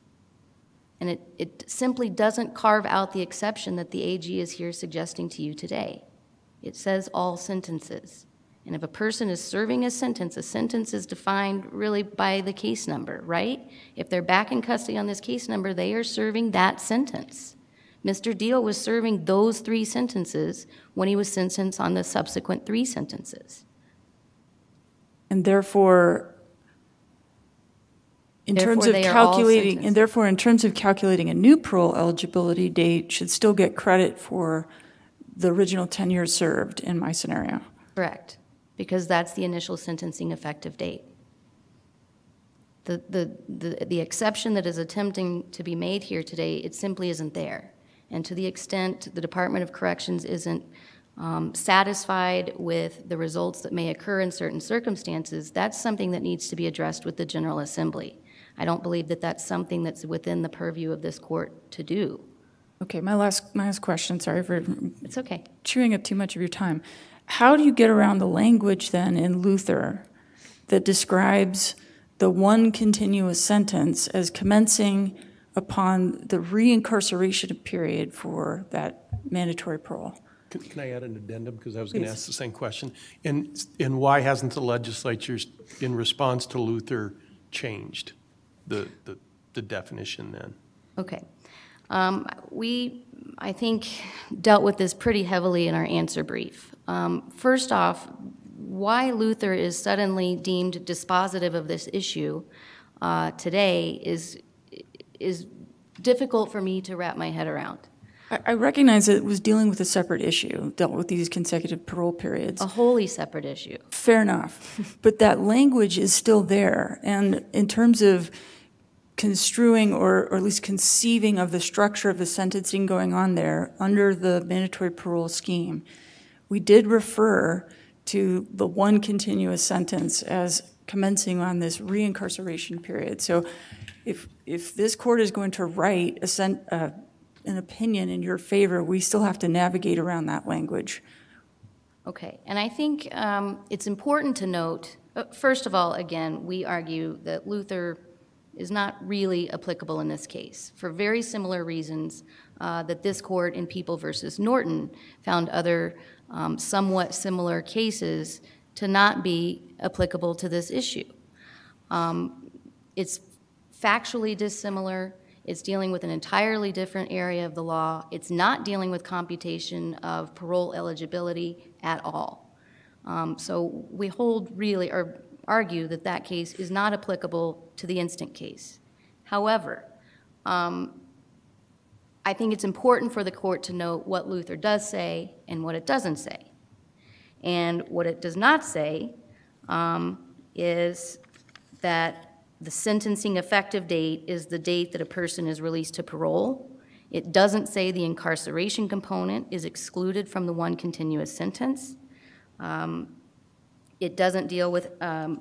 And it simply doesn't carve out the exception that the AG is here suggesting to you today. It says all sentences. And if a person is serving a sentence is defined really by the case number, right? If they're back in custody on this case number, they are serving that sentence. Mr. Diehl was serving those 3 sentences when he was sentenced on the subsequent 3 sentences. And therefore, in terms of calculating a new parole eligibility date, should still get credit for the original 10 years served in my scenario. Correct. Because that's the initial sentencing effective date. The exception that is attempting to be made here today, it simply isn't there. And to the extent the Department of Corrections isn't satisfied with the results that may occur in certain circumstances, that's something that needs to be addressed with the General Assembly. I don't believe that that's something that's within the purview of this court to do. Okay, my last question, sorry for It's okay. chewing up too much of your time. How do you get around the language then in Luther that describes the one continuous sentence as commencing upon the reincarceration period for that mandatory parole? Can I add an addendum? Because I was going to ask the same question. And why hasn't the legislature, in response to Luther, changed the definition then? Okay. We, I think, dealt with this pretty heavily in our answer brief. First off, why Luther is suddenly deemed dispositive of this issue today is difficult for me to wrap my head around. I recognize that it was dealing with a separate issue, dealt with these consecutive parole periods. A wholly separate issue. Fair enough. But that language is still there. And in terms of construing or at least conceiving of the structure of the sentencing going on there under the mandatory parole scheme, we did refer to the one continuous sentence as commencing on this reincarceration period. So if this court is going to write an opinion in your favor, we still have to navigate around that language. Okay, and I think it's important to note, first of all, again, we argue that Luther is not really applicable in this case for very similar reasons that this court in People versus Norton found other somewhat similar cases to not be applicable to this issue. It's factually dissimilar. It's dealing with an entirely different area of the law. It's not dealing with computation of parole eligibility at all. So we hold really, or argue that that case is not applicable to the instant case. However, I think it's important for the court to note what Luther does say and what it doesn't say. And what it does not say is that the sentencing effective date is the date that a person is released to parole. It doesn't say the incarceration component is excluded from the one continuous sentence. It doesn't deal with a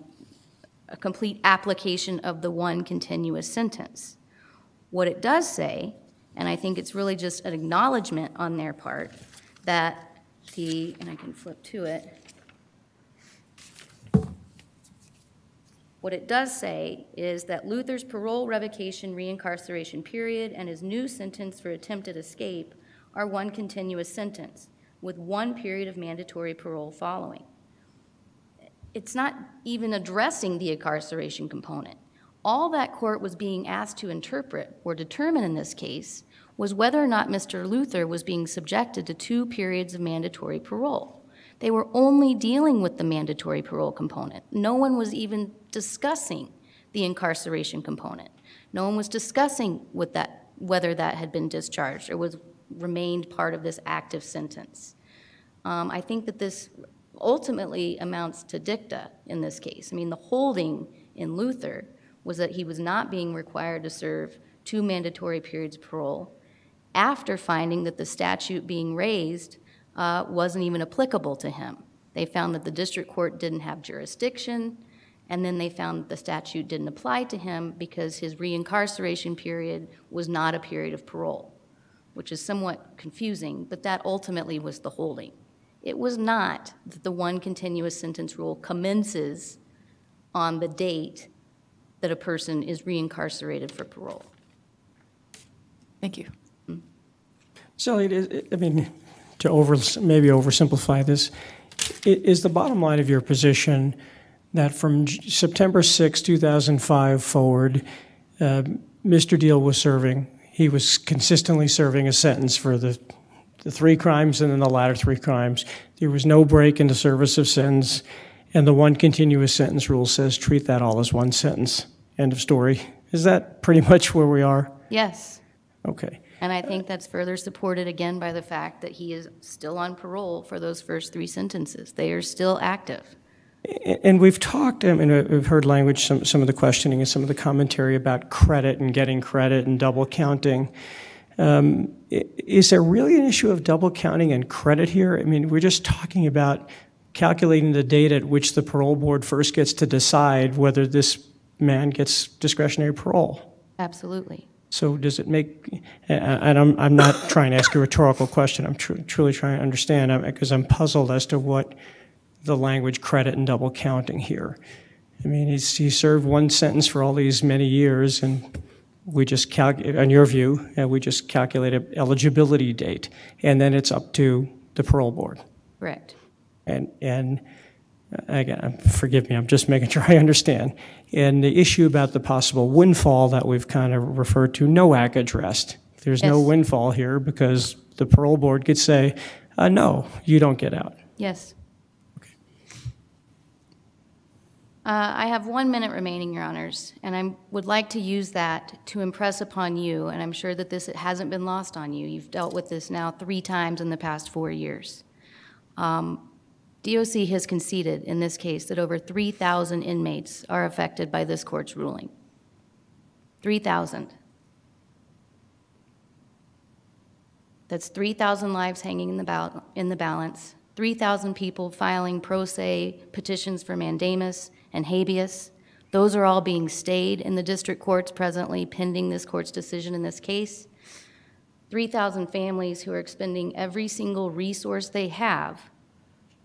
complete application of the one continuous sentence. What it does say, and I think it's really just an acknowledgement on their part, that and I can flip to it. What it does say is that Luther's parole revocation reincarceration period and his new sentence for attempted escape are one continuous sentence with one period of mandatory parole following. It's not even addressing the incarceration component. All that court was being asked to interpret or determine in this case was whether or not Mr. Luther was being subjected to 2 periods of mandatory parole. They were only dealing with the mandatory parole component. No one was even discussing the incarceration component. No one was discussing whether that had been discharged or remained part of this active sentence. I think that this ultimately amounts to dicta in this case. I mean, the holding in Luther was that he was not being required to serve 2 mandatory periods of parole after finding that the statute being raised wasn't even applicable to him. They found that the district court didn't have jurisdiction, and then they found that the statute didn't apply to him because his reincarceration period was not a period of parole, which is somewhat confusing, but that ultimately was the holding. It was not that the one continuous sentence rule commences on the date that a person is reincarcerated for parole. Thank you. So, I mean, to maybe oversimplify this, is the bottom line of your position that from September 6, 2005 forward, Mr. Diehl was consistently serving a sentence for the 3 crimes and then the latter 3 crimes. There was no break in the service of sentence, and the one continuous sentence rule says treat that all as one sentence. End of story. Is that pretty much where we are? Yes. Okay. And I think that's further supported again by the fact that he is still on parole for those first 3 sentences. They are still active. And we've talked, I mean, we've heard language, some of the questioning and some of the commentary about credit and getting credit and double counting. Is there really an issue of double counting and credit here? I mean, we're just talking about calculating the date at which the parole board first gets to decide whether this man gets discretionary parole. Absolutely. So does it make, and I'm not trying to ask a rhetorical question, I'm truly trying to understand, because I'm puzzled as to what the language credit and double counting here. I mean, he served 1 sentence for all these many years, and we just in your view, we just calculate an eligibility date, and then it's up to the parole board. Correct. And again, forgive me, I'm just making sure I understand. And the issue about the possible windfall that we've kind of referred to, NOAC addressed. There's no windfall here because the parole board could say, no, you don't get out. Yes. Okay. I have 1 minute remaining, Your Honors, and I would like to use that to impress upon you, and I'm sure that this hasn't been lost on you. You've dealt with this now 3 times in the past 4 years. DOC has conceded in this case that over 3,000 inmates are affected by this court's ruling. 3,000. That's 3,000 lives hanging in the balance, 3,000 people filing pro se petitions for mandamus and habeas. Those are all being stayed in the district courts presently pending this court's decision in this case. 3,000 families who are expending every single resource they have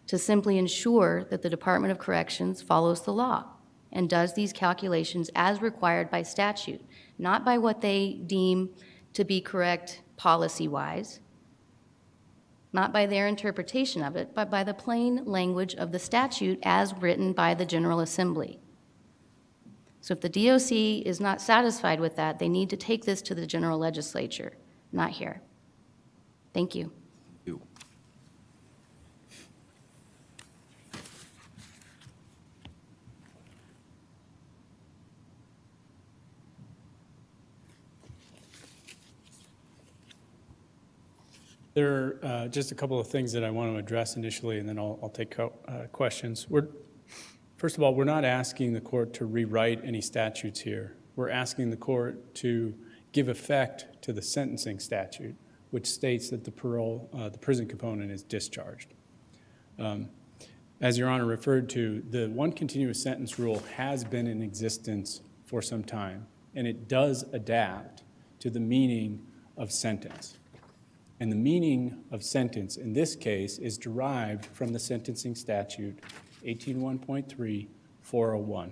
to simply ensure that the Department of Corrections follows the law and does these calculations as required by statute, not by what they deem to be correct policy-wise, not by their interpretation of it, but by the plain language of the statute as written by the General Assembly. So if the DOC is not satisfied with that, they need to take this to the General Legislature, not here. Thank you. There are just a couple of things that I want to address initially, and then I'll take questions. First of all, we're not asking the court to rewrite any statutes here. We're asking the court to give effect to the sentencing statute, which states that the prison component is discharged. As Your Honor referred to, the one continuous sentence rule has been in existence for some time, and it does adapt to the meaning of sentence. And the meaning of sentence in this case is derived from the sentencing statute 18.1.3.401.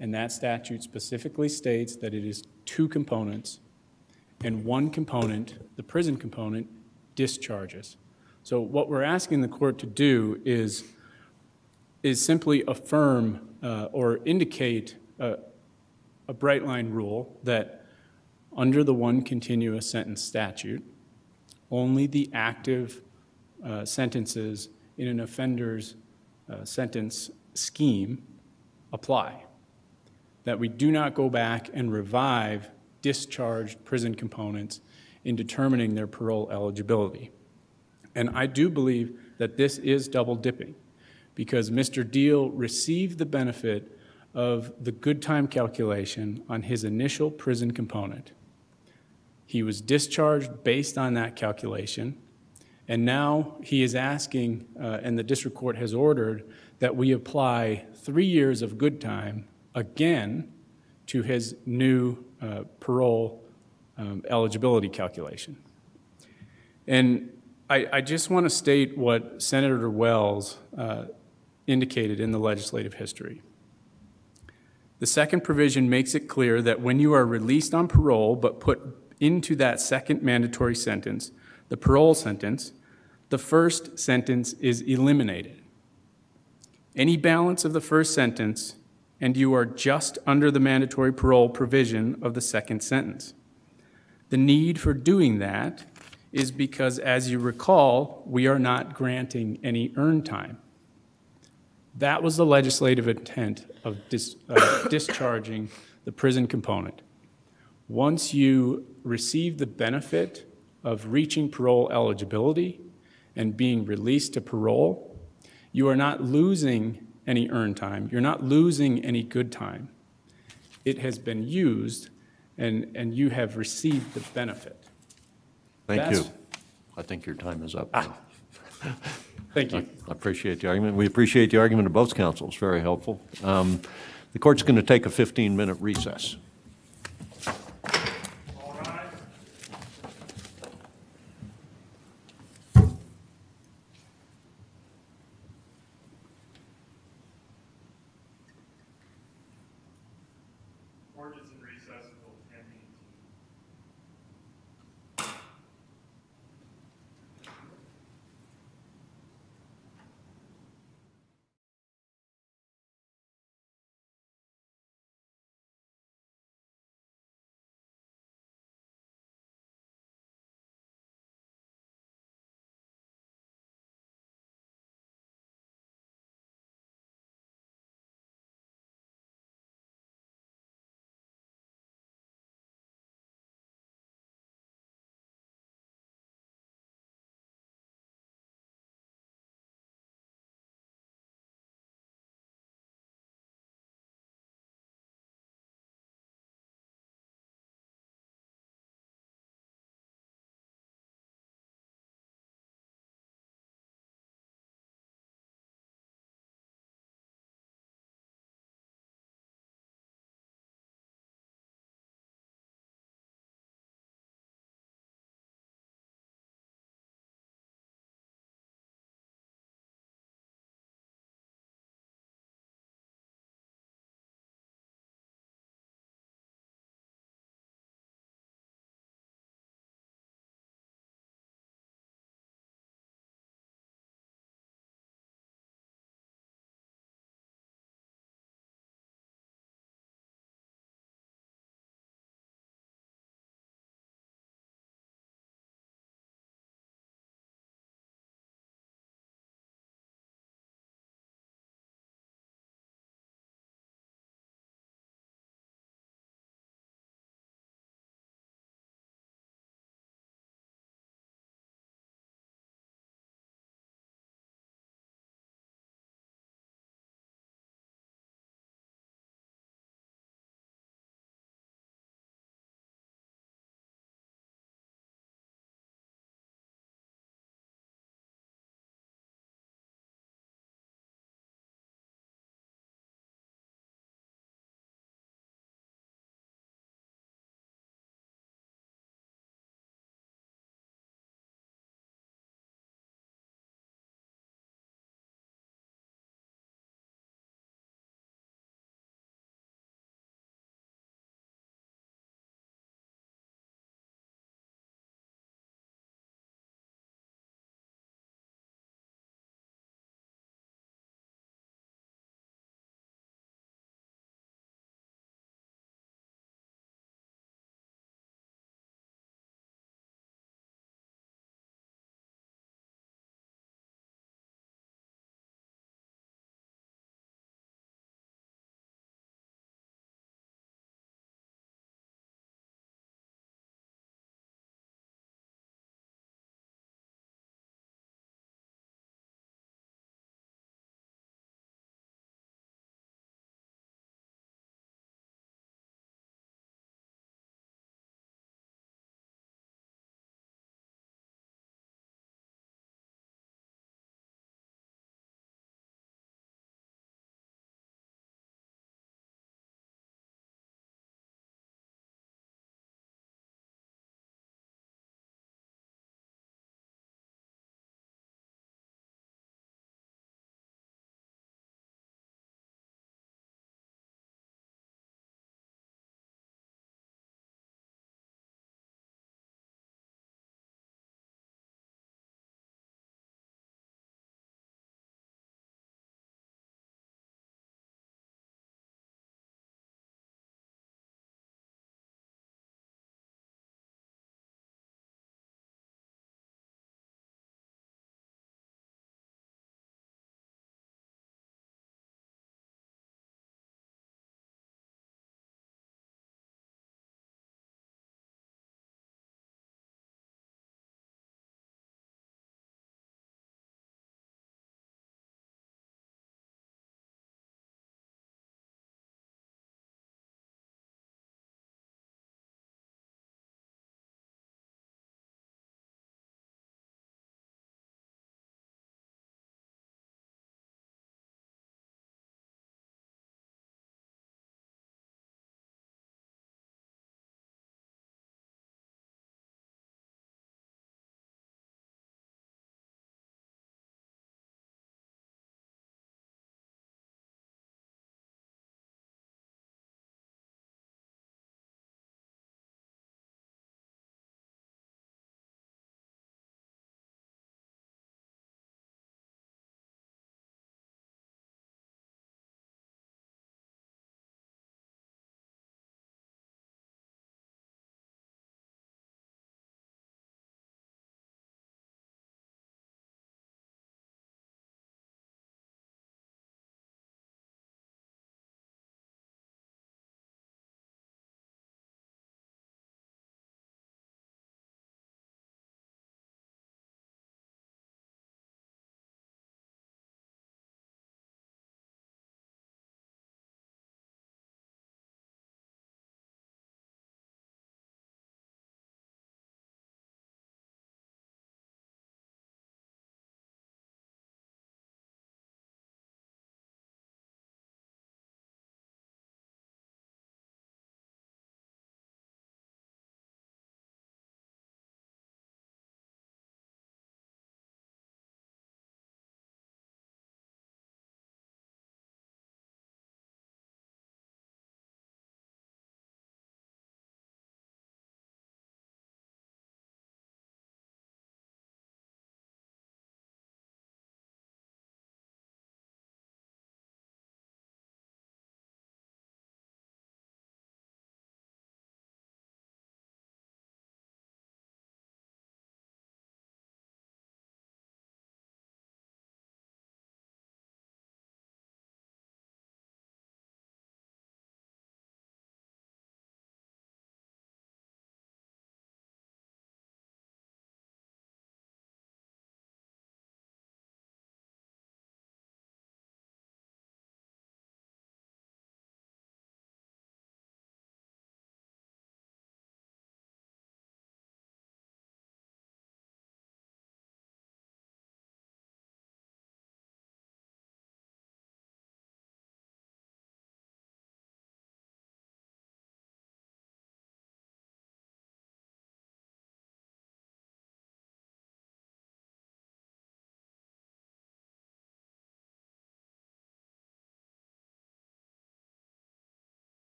And that statute specifically states that it is two components, and one component, the prison component, discharges. So what we're asking the court to do is simply affirm or indicate a bright line rule that under the one continuous sentence statute, only the active sentences in an offender's sentence scheme apply. That we do not go back and revive discharged prison components in determining their parole eligibility. And I do believe that this is double dipping, because Mr. Diehl received the benefit of the good time calculation on his initial prison component. He was discharged based on that calculation, and now he is asking, and the district court has ordered, that we apply 3 years of good time again to his new parole eligibility calculation. And I just want to state what Senator Wells indicated in the legislative history. The second provision makes it clear that when you are released on parole but put into that second mandatory sentence, the parole sentence, the first sentence is eliminated. Any balance of the first sentence, and you are just under the mandatory parole provision of the second sentence. The need for doing that is because, as you recall, we are not granting any earned time. That was the legislative intent of discharging the prison component. Once you receive the benefit of reaching parole eligibility and being released to parole, you are not losing any earned time. You're not losing any good time. It has been used, and you have received the benefit. Thank you. I think your time is up. Thank you. I appreciate the argument. We appreciate the argument of both counsels. Very helpful. The court's going to take a 15-minute recess.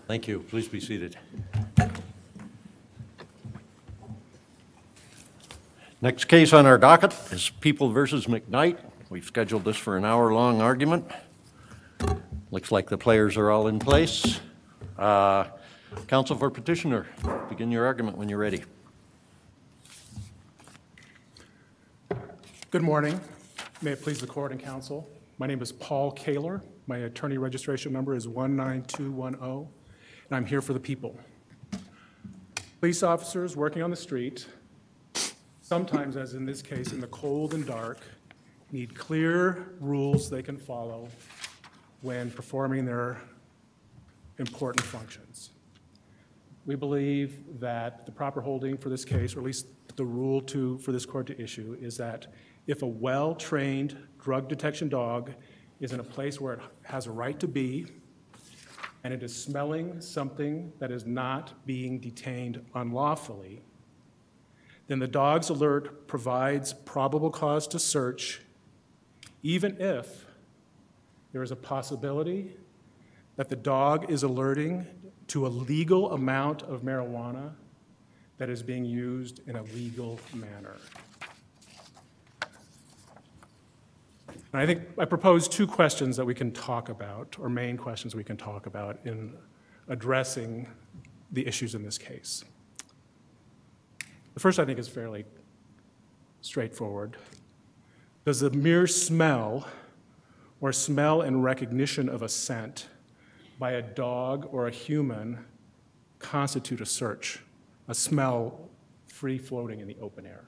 Thank you. Please be seated. Next case on our docket is People versus McKnight. We've scheduled this for an hour-long argument. Looks like the players are all in place. Counsel for petitioner, begin your argument when you're ready. Good morning. May it please the court and counsel. My name is Paul Kaler. My attorney registration number is 19210, and I'm here for the people. Police officers working on the street, sometimes, as in this case, in the cold and dark, need clear rules they can follow when performing their important functions. We believe that the proper holding for this case, or at least the rule for this court to issue, is that if a well-trained drug detection dog is in a place where it has a right to be, and it is smelling something that is not being detained unlawfully, then the dog's alert provides probable cause to search, even if there is a possibility that the dog is alerting to a legal amount of marijuana that is being used in a legal manner. And I think I propose two questions that we can talk about, or main questions we can talk about in addressing the issues in this case. The first, I think, is fairly straightforward. Does the mere smell or smell and recognition of a scent by a dog or a human constitute a search, a smell free-floating in the open air?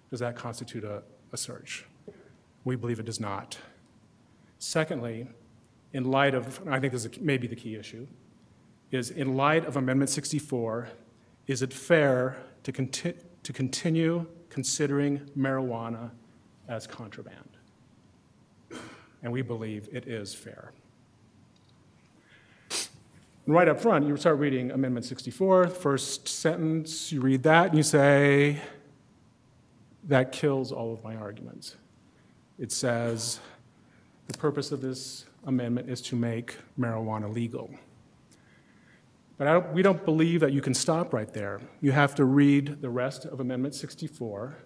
Does that constitute a search? We believe it does not. Secondly, in light of, and I think this is maybe the key issue, is in light of Amendment 64, is it fair to continue considering marijuana as contraband? And we believe it is fair. And right up front, you start reading Amendment 64, first sentence, you read that and you say, that kills all of my arguments. It says, the purpose of this amendment is to make marijuana legal. But we don't believe that you can stop right there. You have to read the rest of Amendment 64,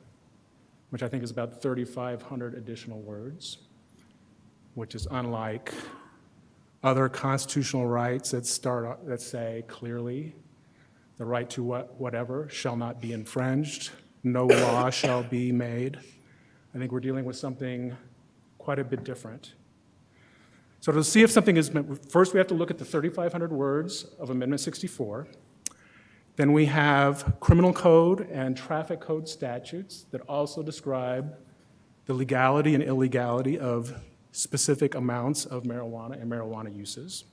which I think is about 3,500 additional words, which is unlike other constitutional rights that say clearly, the right to whatever shall not be infringed, no law shall be made. I think we're dealing with something quite a bit different. So to see if something is meant, first we have to look at the 3,500 words of Amendment 64. Then we have criminal code and traffic code statutes that also describe the legality and illegality of specific amounts of marijuana and marijuana uses.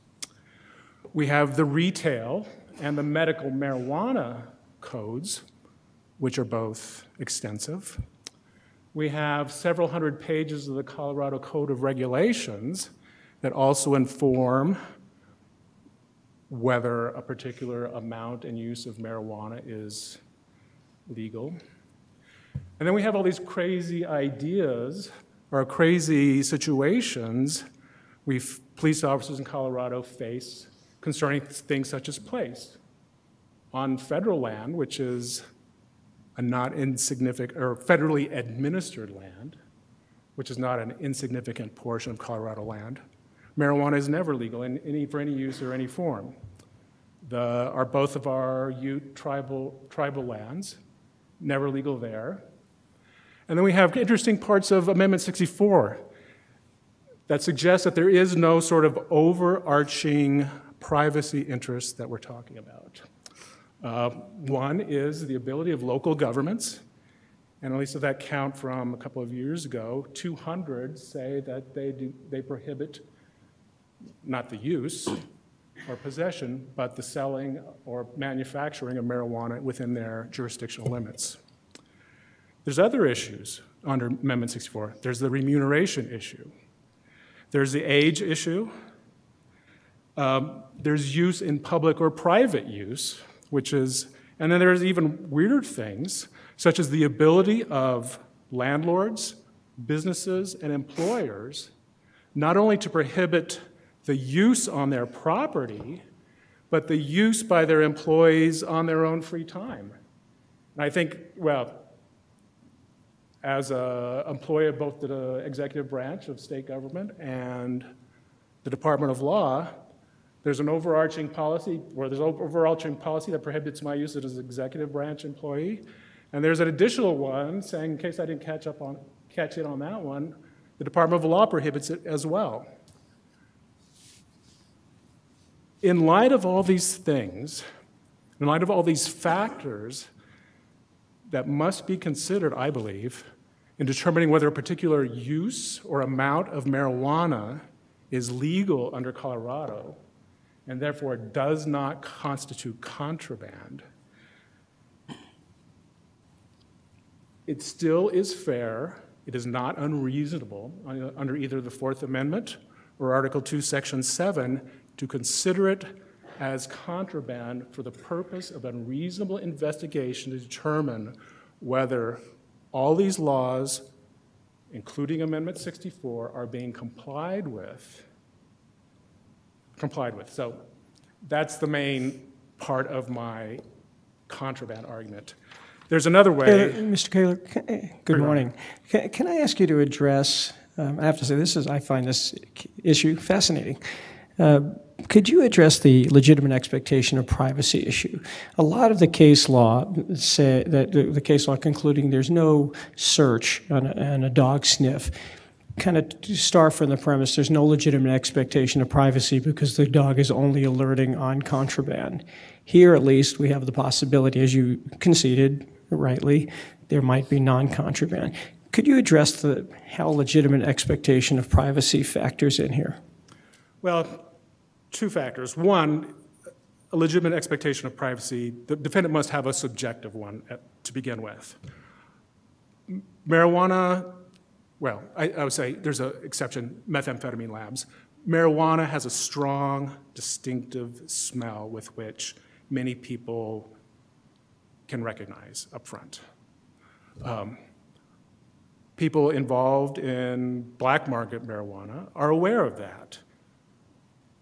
We have the retail and the medical marijuana codes, which are both extensive. We have several hundred pages of the Colorado Code of Regulations that also inform whether a particular amount and use of marijuana is legal. And then we have all these crazy ideas or crazy situations police officers in Colorado face concerning things such as place on federal land, which is a not insignificant, or federally administered land, which is not an insignificant portion of Colorado land. Marijuana is never legal for any use or any form. Both of our Ute tribal lands, never legal there. And then we have interesting parts of Amendment 64 that suggest that there is no sort of overarching privacy interest that we're talking about. One is the ability of local governments, and at least of that count from a couple of years ago, 200 say that they prohibit not the use or possession, but the selling or manufacturing of marijuana within their jurisdictional limits. There's other issues under Amendment 64. There's the remuneration issue. There's the age issue. There's use in public or private use, and then there's even weirder things, such as the ability of landlords, businesses, and employers not only to prohibit the use on their property, but the use by their employees on their own free time. And I think, well, as an employee of both the executive branch of state government and the Department of Law, there's an overarching policy, that prohibits my use as an executive branch employee. And there's an additional one saying, in case I didn't catch in on that one, the Department of Law prohibits it as well. In light of all these things, in light of all these factors that must be considered, I believe, in determining whether a particular use or amount of marijuana is legal under Colorado and therefore does not constitute contraband, it still is fair, it is not unreasonable under either the Fourth Amendment or Article 2, Section 7 to consider it as contraband for the purpose of unreasonable investigation to determine whether all these laws, including Amendment 64, are being complied with. So that's the main part of my contraband argument. There's another way. Mr. Kaler, good morning. Can I ask you to address, I have to say, I find this issue fascinating. Could you address the legitimate expectation of privacy issue? A lot of the case law say that the case law concluding there's no search on a dog sniff kind of start from the premise there's no legitimate expectation of privacy because the dog is only alerting on contraband. Here, at least, we have the possibility, as you conceded rightly, there might be non-contraband. Could you address how legitimate expectation of privacy factors in here? Well, two factors. One, a legitimate expectation of privacy. The defendant must have a subjective one to begin with. Marijuana, well, I would say there's an exception, methamphetamine labs. Marijuana has a strong, distinctive smell with which many people can recognize up front. People involved in black market marijuana are aware of that.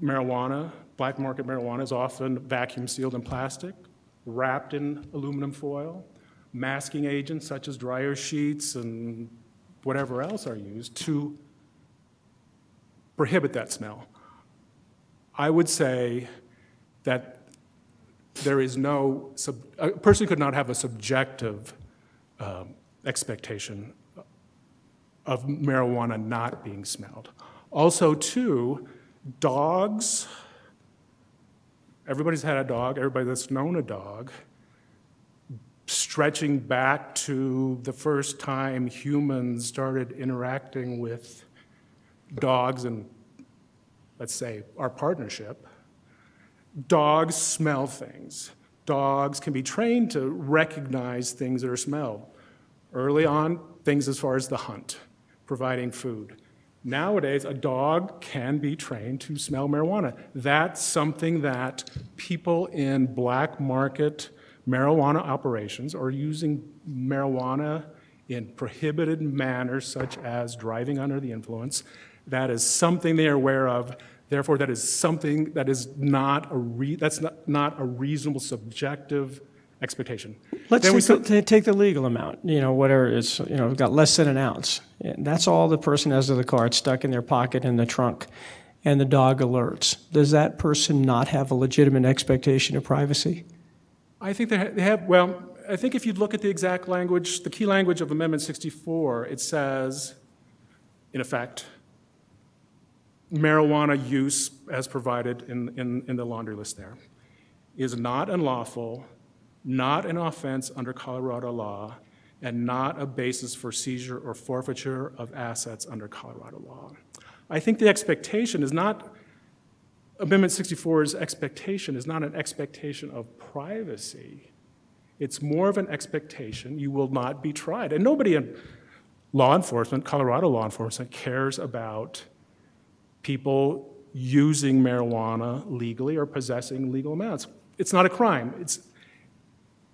Marijuana, black market marijuana, is often vacuum sealed in plastic, wrapped in aluminum foil. Masking agents such as dryer sheets and whatever else are used to prohibit that smell. I would say that there is no, a person could not have a subjective expectation of marijuana not being smelled. Also, too, dogs, everybody's had a dog, everybody that's known a dog, stretching back to the first time humans started interacting with dogs and, let's say, our partnership, dogs smell things. Dogs can be trained to recognize things that are smelled. Early on, things as far as the hunt, providing food. Nowadays, a dog can be trained to smell marijuana. That's something that people in black market marijuana operations are using marijuana in prohibited manners, such as driving under the influence. That is something they are aware of. Therefore, that is something that is not a reasonable subjective expectation. Let's take the legal amount, whatever it's, got less than an ounce. That's all the person has of the car. It's stuck in their pocket in the trunk, and the dog alerts. Does that person not have a legitimate expectation of privacy? I think they have, well, I think if you look at the exact language, the key language of Amendment 64, it says, in effect, marijuana use as provided in the laundry list there is not unlawful, not an offense under Colorado law, and not a basis for seizure or forfeiture of assets under Colorado law. I think the expectation is not, Amendment 64's expectation is not an expectation of privacy. It's more of an expectation you will not be tried. And nobody in law enforcement, Colorado law enforcement, cares about people using marijuana legally or possessing legal amounts. It's not a crime.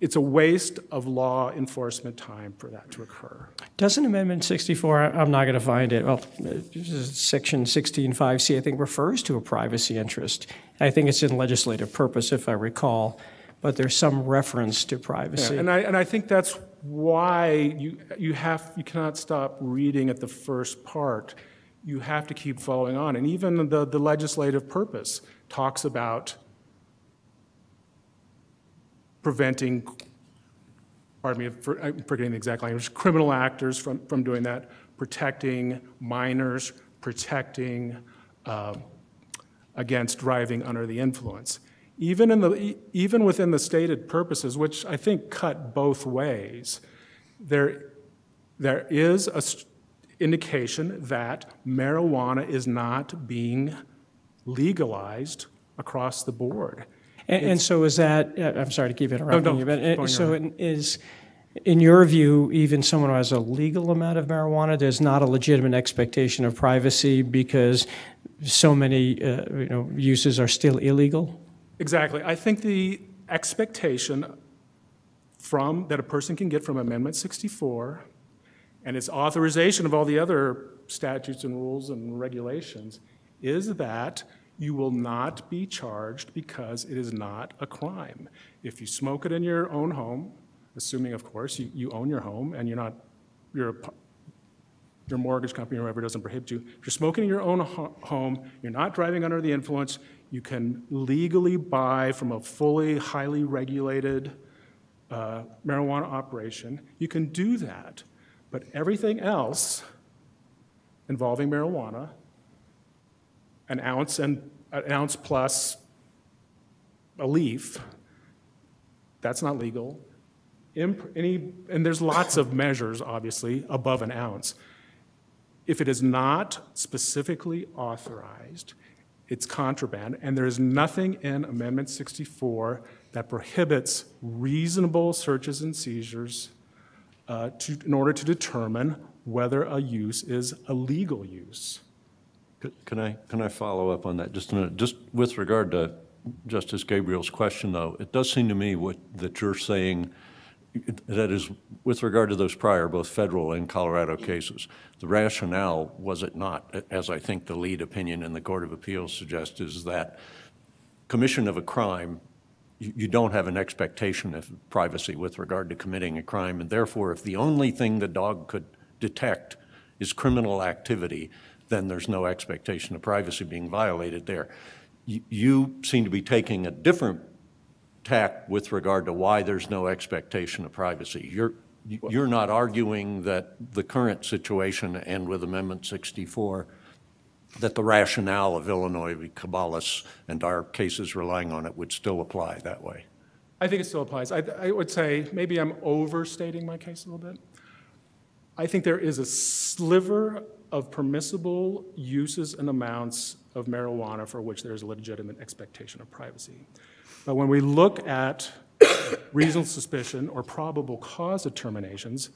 it's a waste of law enforcement time for that to occur. Doesn't Amendment 64, I'm not going to find it, well, Section 16.5C, I think, refers to a privacy interest. I think it's in legislative purpose, if I recall, but there's some reference to privacy. Yeah, and I think that's why you cannot stop reading at the first part. You have to keep following on. And even the legislative purpose talks about preventing, pardon me, I'm forgetting the exact language, criminal actors from doing that, protecting minors, protecting against driving under the influence. Even within the stated purposes, which I think cut both ways, there is an indication that marijuana is not being legalized across the board. And so is that, I'm sorry to keep interrupting you, go but so it is, in your view, even someone who has a legal amount of marijuana, there's not a legitimate expectation of privacy because so many uses are still illegal? Exactly. I think the expectation that a person can get from Amendment 64 and its authorization of all the other statutes and rules and regulations is that you will not be charged because it is not a crime. If you smoke it in your own home, assuming, of course, you own your home and your mortgage company or whoever doesn't prohibit you, if you're smoking in your own home, you're not driving under the influence, you can legally buy from a fully, highly regulated marijuana operation. You can do that. But everything else involving marijuana, an ounce plus a leaf, that's not legal. And there's lots of measures, obviously, above an ounce. If it is not specifically authorized, it's contraband, and there is nothing in Amendment 64 that prohibits reasonable searches and seizures in order to determine whether a use is a legal use. Can I follow up on that just a minute? Just with regard to Justice Gabriel's question, though, it does seem to me that you're saying, that is, with regard to those prior, both federal and Colorado cases, the rationale, was it not, as I think the lead opinion in the Court of Appeals suggests, is that commission of a crime, you don't have an expectation of privacy with regard to committing a crime, and therefore, if the only thing the dog could detect is criminal activity, then there's no expectation of privacy being violated there. You seem to be taking a different tack with regard to why there's no expectation of privacy. You're not arguing that the current situation, and with Amendment 64, that the rationale of Illinois v. Caballos and our cases relying on it would still apply that way. I think it still applies. I would say maybe I'm overstating my case a little bit. I think there is a sliver of permissible uses and amounts of marijuana for which there's a legitimate expectation of privacy. But when we look at reasonable suspicion or probable cause determinations,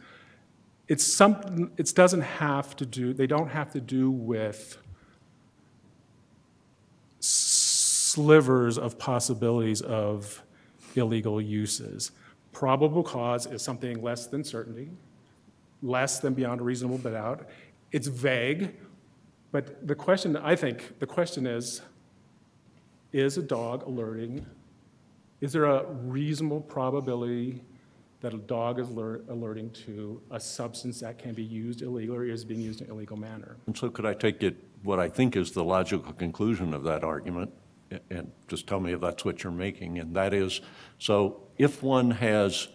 they don't have to do with slivers of possibilities of illegal uses. Probable cause is something less than certainty, less than beyond a reasonable doubt. It's vague, but the question is a dog alerting? Is there a reasonable probability that a dog is alerting to a substance that can be used illegally or is being used in an illegal manner? And so could I take it, what I think is the logical conclusion of that argument, and just tell me if that's what you're making, and that is, so if one has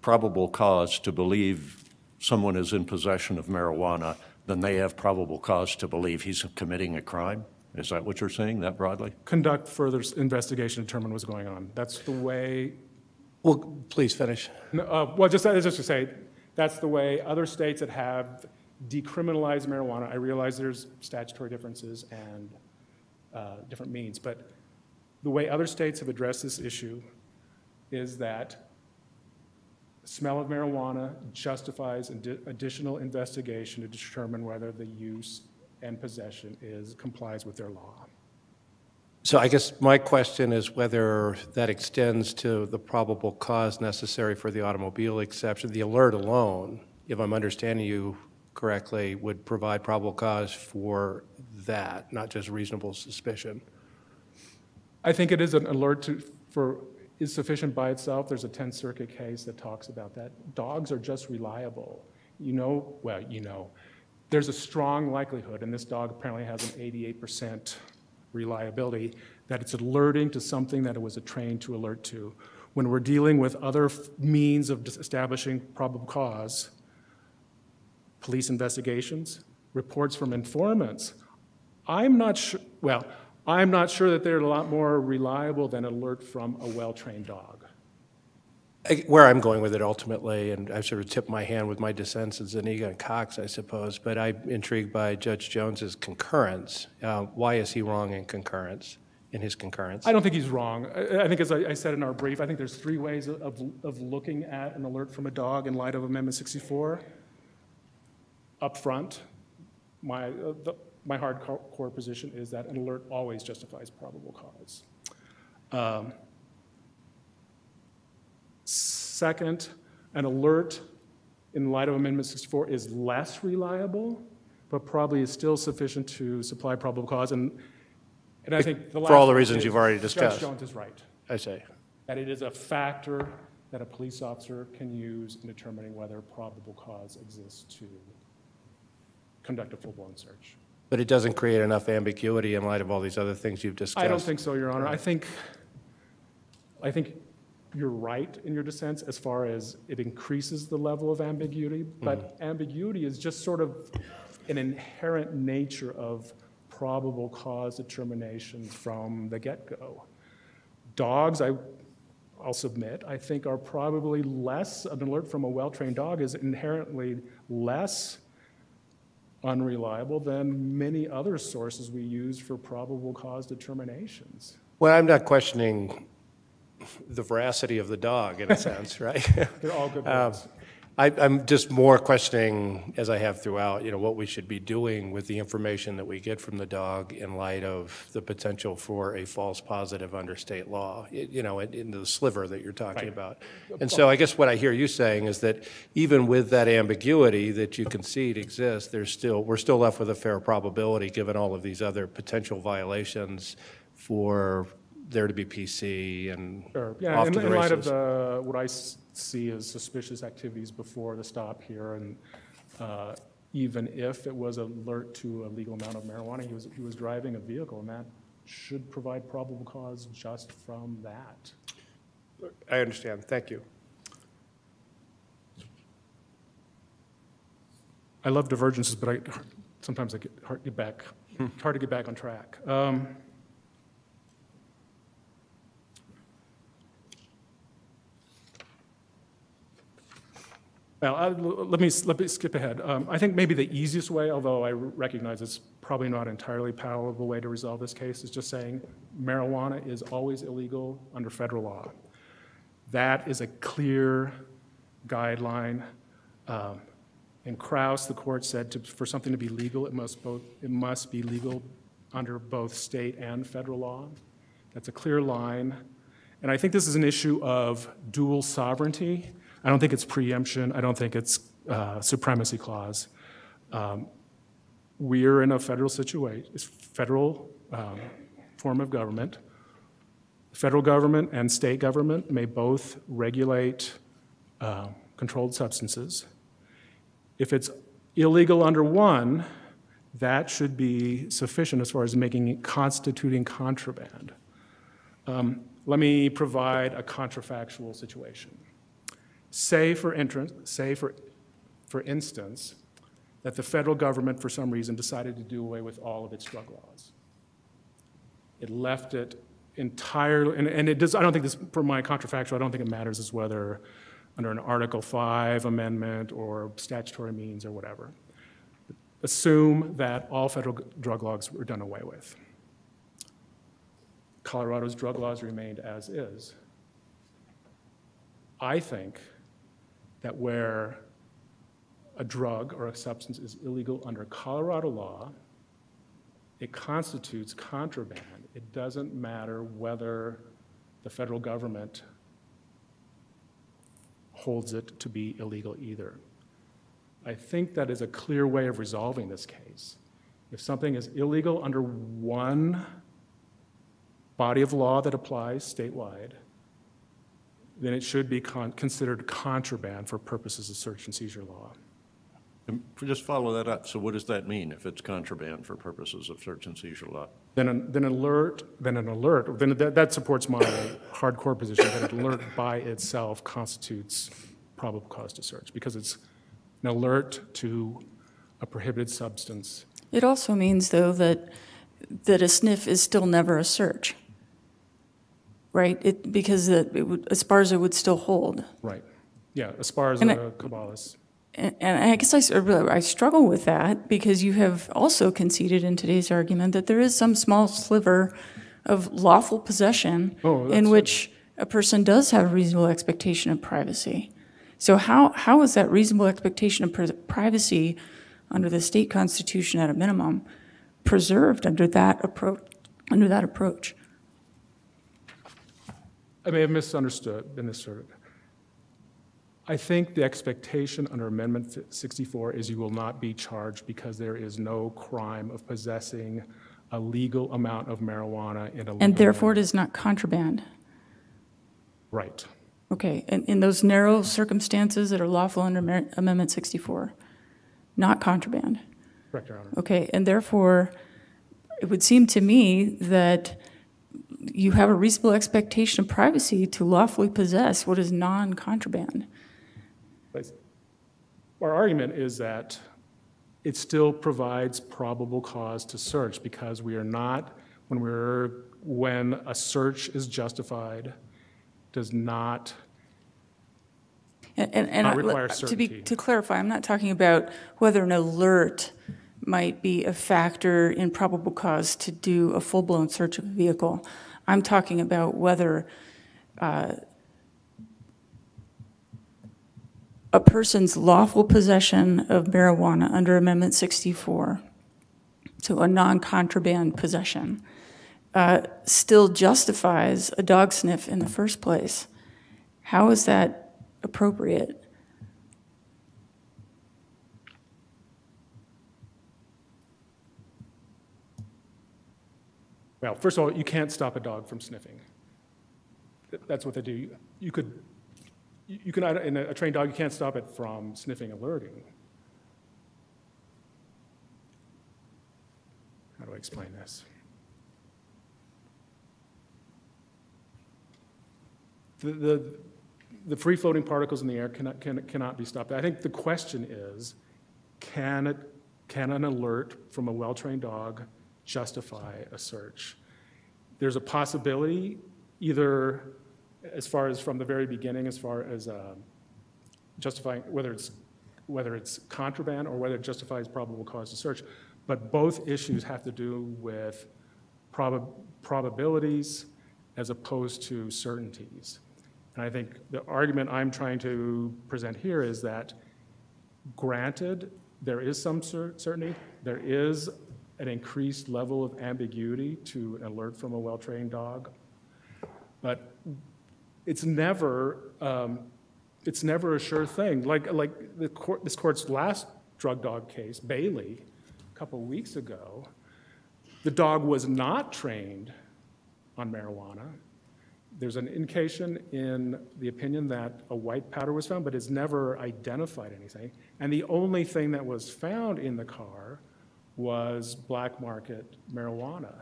probable cause to believe someone is in possession of marijuana, then they have probable cause to believe he's committing a crime? Is that what you're saying, that broadly? Conduct further investigation to determine what's going on. That's the way. Well, please finish. Just to say, that's the way other states that have decriminalized marijuana. I realize there's statutory differences and different means, but the way other states have addressed this issue is that the smell of marijuana justifies additional investigation to determine whether the use and possession complies with their law. So I guess my question is whether that extends to the probable cause necessary for the automobile exception. The alert alone, if I'm understanding you correctly, would provide probable cause for that, not just reasonable suspicion. I think it is an alert is sufficient by itself. There's a 10th Circuit case that talks about that. Dogs are just reliable. There's a strong likelihood, and this dog apparently has an 88% reliability, that it's alerting to something that it was trained to alert to. When we're dealing with other means of establishing probable cause, police investigations, reports from informants, I'm not sure that they're a lot more reliable than an alert from a well-trained dog. Where I'm going with it ultimately, and I sort of tipped my hand with my dissents as Zuniga and Cox, I suppose, but I'm intrigued by Judge Jones's concurrence. Why is he wrong in his concurrence? I don't think he's wrong. I think, as I said in our brief, I think there's three ways of looking at an alert from a dog in light of Amendment 64. Up front, my hardcore position is that an alert always justifies probable cause. Second, an alert in light of Amendment 64 is less reliable, but probably is still sufficient to supply probable cause. And I think the last for all the reasons you've already discussed. Judge Jones is right. I say. That it is a factor that a police officer can use in determining whether probable cause exists to conduct a full-blown search. But it doesn't create enough ambiguity in light of all these other things you've discussed. I don't think so, Your Honor. I think you're right in your dissents as far as it increases the level of ambiguity, but ambiguity is just sort of an inherent nature of probable cause determinations from the get-go. Dogs, I'll submit, I think are probably less, an alert from a well-trained dog is inherently less unreliable than many other sources we use for probable cause determinations. Well, I'm not questioning the veracity of the dog, in a sense, right? They're all good points. I'm just more questioning, as I have throughout, what we should be doing with the information that we get from the dog in light of the potential for a false positive under state law, in the sliver that you're talking about. And so I guess what I hear you saying is that even with that ambiguity that you concede exists, we're still left with a fair probability, given all of these other potential violations, for there to be PC and Sure. off to the in light races. of what I see as suspicious activities before the stop here, and even if it was an alert to a legal amount of marijuana, he was driving a vehicle, and that should provide probable cause just from that. I understand. Thank you. I love divergences, but sometimes I get hard to get back on track. Well, let me skip ahead. I think maybe the easiest way, although I recognize it's probably not entirely palatable way to resolve this case, is just saying marijuana is always illegal under federal law. That is a clear guideline. In Krauss, the court said for something to be legal, it must be legal under both state and federal law. That's a clear line. And I think this is an issue of dual sovereignty. I don't think it's preemption. I don't think it's supremacy clause. We're in a federal situation, federal form of government. Federal government and state government may both regulate controlled substances. If it's illegal under one, that should be sufficient as far as constituting contraband. Let me provide a contrafactual situation. Say, for instance, that the federal government, for some reason, decided to do away with all of its drug laws. It left it entirely, and it does. I don't think this, for my contrafactual, I don't think it matters as whether under an Article 5 amendment or statutory means or whatever. Assume that all federal drug laws were done away with. Colorado's drug laws remained as is. I think that where a drug or a substance is illegal under Colorado law, it constitutes contraband. It doesn't matter whether the federal government holds it to be illegal either. I think that is a clear way of resolving this case. If something is illegal under one body of law that applies statewide, then it should be considered contraband for purposes of search and seizure law. And just follow that up. So what does that mean if it's contraband for purposes of search and seizure law? Then that supports my hardcore position that an alert by itself constitutes probable cause to search because it's an alert to a prohibited substance. It also means, though, that a sniff is still never a search, right? Because Esparza would still hold. Right. Yeah, Esparza, Caballas. And I guess I struggle with that because you have also conceded in today's argument that there is some small sliver of lawful possession in which a person does have a reasonable expectation of privacy. So how is that reasonable expectation of privacy under the state constitution at a minimum preserved under that approach? I may have misunderstood in this sort of. I think the expectation under Amendment 64 is you will not be charged because there is no crime of possessing a legal amount of marijuana in a legal And therefore manner. it is not contraband. Right. Okay, and in those narrow circumstances that are lawful under Amendment 64, not contraband. Correct, Your Honor. Okay, and therefore it would seem to me that you have a reasonable expectation of privacy to lawfully possess what is non-contraband. Our argument is that it still provides probable cause to search because we are not, when a search is justified, does not require certainty. To clarify, I'm not talking about whether an alert might be a factor in probable cause to do a full-blown search of a vehicle. I'm talking about whether a person's lawful possession of marijuana under Amendment 64, so a non-contraband possession, still justifies a dog sniff in the first place. How is that appropriate? Well, first of all, you can't stop a dog from sniffing. That's what they do. You can, in a trained dog, you can't stop it from sniffing, alerting. How do I explain this? The free-floating particles in the air cannot be stopped. I think the question is, can an alert from a well-trained dog justify a search? There's a possibility, either as far as from the very beginning, as far as justifying whether it's contraband or whether it justifies probable cause to search. But both issues have to do with probabilities as opposed to certainties. And I think the argument I'm trying to present here is that, granted, there is some certainty, there is an increased level of ambiguity to an alert from a well-trained dog, but it's never a sure thing. Like this court's last drug dog case, Bailey, a couple weeks ago, the dog was not trained on marijuana. There's an indication in the opinion that a white powder was found, but it's never identified anything. And the only thing that was found in the car was black market marijuana.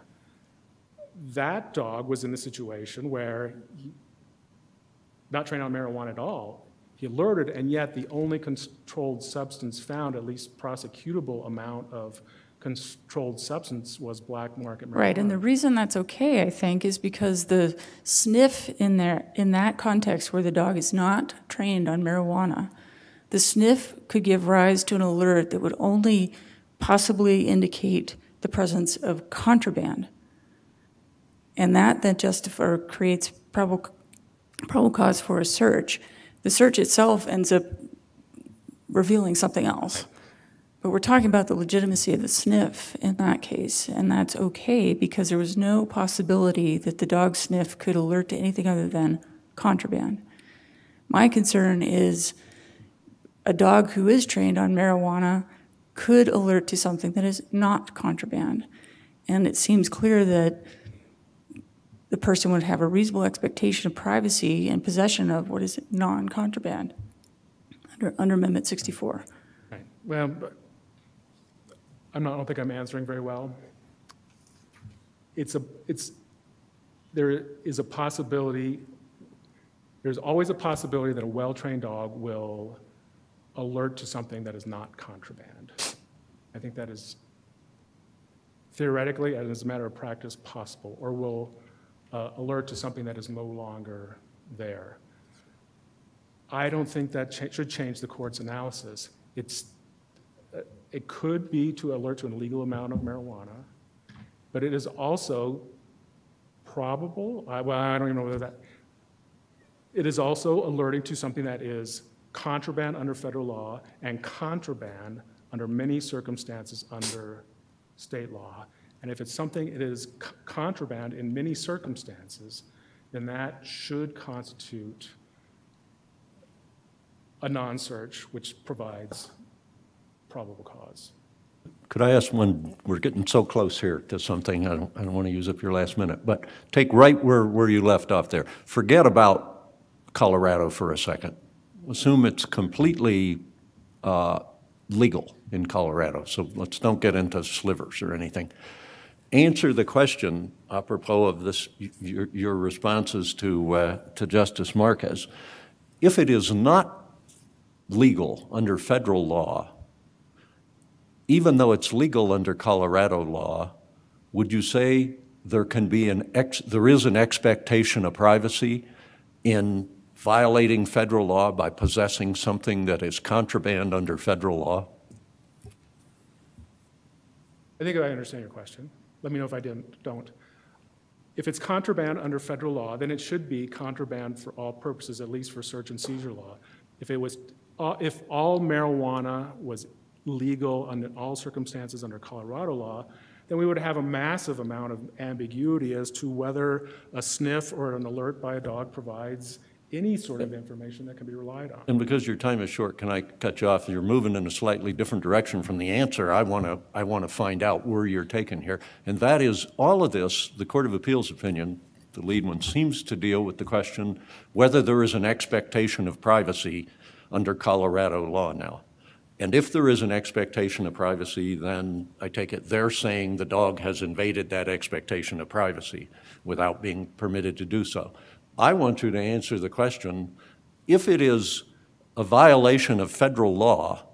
That dog was in the situation where, not trained on marijuana at all, he alerted, and yet the only controlled substance found, at least prosecutable amount of controlled substance, was black market marijuana. Right, and the reason that's okay, I think, is because the sniff in that context where the dog is not trained on marijuana, the sniff could give rise to an alert that would only possibly indicate the presence of contraband. And that then creates probable cause for a search. The search itself ends up revealing something else. But we're talking about the legitimacy of the sniff in that case, and that's okay because there was no possibility that the dog sniff could alert to anything other than contraband. My concern is a dog who is trained on marijuana could alert to something that is not contraband. And it seems clear that the person would have a reasonable expectation of privacy and possession of what is non-contraband under Amendment 64. Right. Well, but I don't think I'm answering very well. There is a possibility, there's always a possibility that a well-trained dog will alert to something that is not contraband. I think that is theoretically, and as a matter of practice, possible, or will alert to something that is no longer there. I don't think that should change the court's analysis. It could be to alert to an illegal amount of marijuana, but it is also probable, I don't even know whether that, it is also alerting to something that is contraband under federal law and contraband under many circumstances under state law. And if it's something it is contraband in many circumstances, then that should constitute a non-search which provides probable cause. Could I ask one? We're getting so close here to something. I don't want to use up your last minute, but take right where you left off there. Forget about Colorado for a second. Assume it's completely legal in Colorado, so let's don't get into slivers or anything. Answer the question apropos of this, your responses to Justice Marquez. If it is not legal under federal law, even though it's legal under Colorado law, would you say there is an expectation of privacy in violating federal law by possessing something that is contraband under federal law? I think I understand your question. Let me know if I don't. If it's contraband under federal law, then it should be contraband for all purposes, at least for search and seizure law. If all marijuana was legal under all circumstances under Colorado law, then we would have a massive amount of ambiguity as to whether a sniff or an alert by a dog provides any sort of information that can be relied on. And because your time is short, can I cut you off? You're moving in a slightly different direction from the answer. I want to find out where you're taking here. And that is, all of this, the Court of Appeals opinion, the lead one, seems to deal with the question whether there is an expectation of privacy under Colorado law now. And if there is an expectation of privacy, then I take it they're saying the dog has invaded that expectation of privacy without being permitted to do so. I want you to answer the question, if it is a violation of federal law,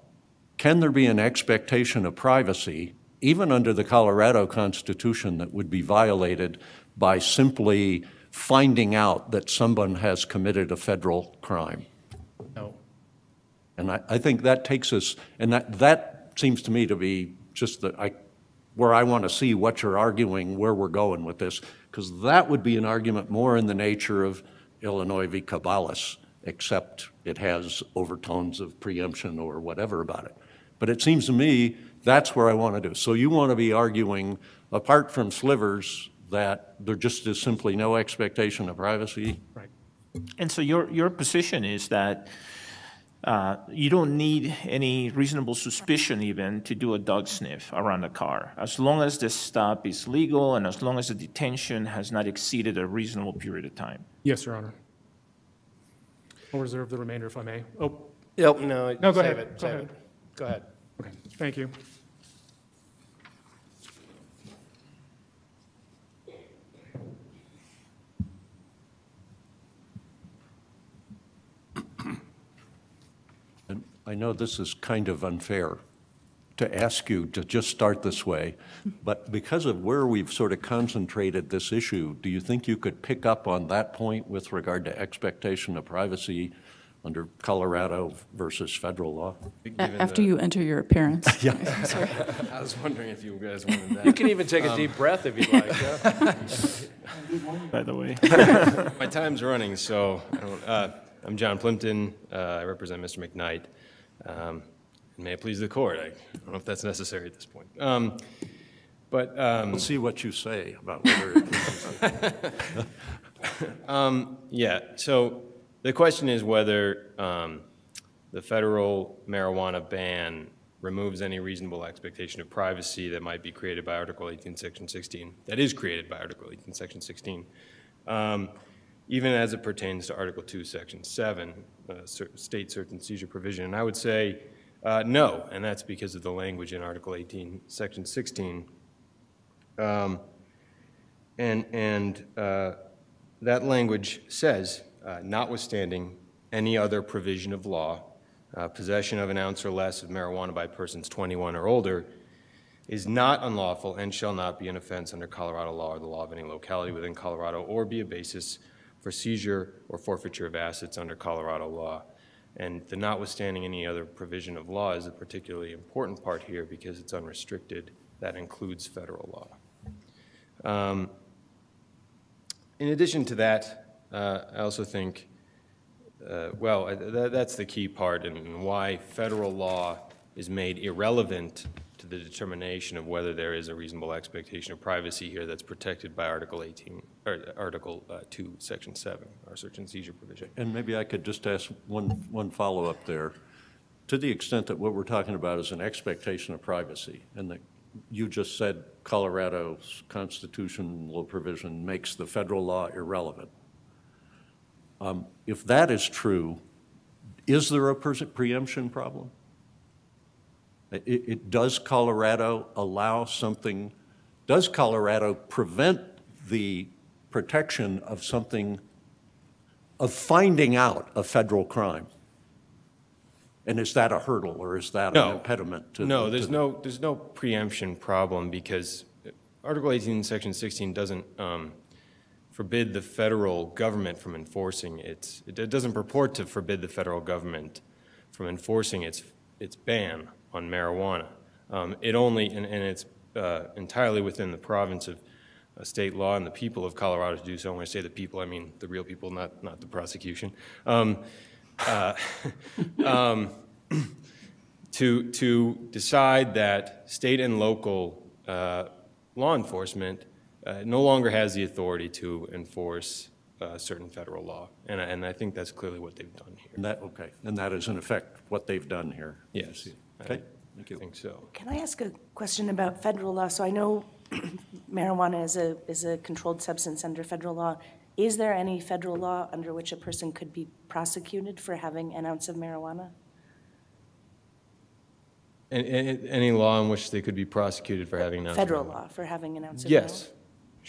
can there be an expectation of privacy, even under the Colorado Constitution, that would be violated by simply finding out that someone has committed a federal crime? No. And I think that takes us, and that seems to me to be just where I want to see what you're arguing, where we're going with this, because that would be an argument more in the nature of Illinois v. Caballos, except it has overtones of preemption or whatever about it. But it seems to me that's where I want to do. So you want to be arguing, apart from slivers, that there just is simply no expectation of privacy? Right. And so your position is that you don't need any reasonable suspicion even to do a dog sniff around a car, as long as the stop is legal and as long as the detention has not exceeded a reasonable period of time. Yes, Your Honor. I'll reserve the remainder if I may. Oh. Yep, no, No, go save ahead. it, Go save ahead. it. Go ahead. Okay, thank you. And I know this is kind of unfair to ask you to just start this way, but because of where we've sort of concentrated this issue, do you think you could pick up on that point with regard to expectation of privacy under Colorado versus federal law? After you enter your appearance. Yeah. Sorry. I was wondering if you guys wanted that. You can even take a deep breath if you'd like. By the way. My time's running, so I'm John Plimpton. I represent Mr. McKnight. may it please the court, I don't know if that's necessary at this point. We'll see what you say about whether it Yeah, so the question is whether the federal marijuana ban removes any reasonable expectation of privacy that might be created by Article 18, Section 16, that is created by Article 18, Section 16, even as it pertains to Article 2, Section 7, state search and seizure provision. And I would say no, and that's because of the language in Article 18, Section 16. That language says, notwithstanding any other provision of law, possession of an ounce or less of marijuana by persons 21 or older is not unlawful and shall not be an offense under Colorado law or the law of any locality within Colorado or be a basis for seizure or forfeiture of assets under Colorado law. And the notwithstanding any other provision of law is a particularly important part here because it's unrestricted. That includes federal law. In addition to that, I also think, that's the key part and why federal law is made irrelevant to the determination of whether there is a reasonable expectation of privacy here that's protected by Article 18, or Article 2, Section 7, our search and seizure provision. And maybe I could just ask one follow-up there. To the extent that what we're talking about is an expectation of privacy, and that you just said Colorado's constitutional provision makes the federal law irrelevant. If that is true, is there a preemption problem? Does Colorado allow something, does Colorado prevent the protection of something, of finding out a federal crime? And is that a hurdle or is that an impediment to No, there's no preemption problem because Article 18, Section 16 doesn't forbid the federal government from enforcing it doesn't purport to forbid the federal government from enforcing its ban on marijuana. It only, and it's entirely within the province of state law and the people of Colorado to do so. When I say the people, I mean the real people, not the prosecution. To decide that state and local law enforcement no longer has the authority to enforce certain federal law, and I think that's clearly what they've done here. And that is in effect what they've done here. Yes. Okay. Thank you. I think so. Can I ask a question about federal law? So I know marijuana is a controlled substance under federal law. Is there any federal law under which a person could be prosecuted for having an ounce of marijuana? Any law in which they could be prosecuted for having an ounce of marijuana? Federal law for having an ounce of marijuana? Yes,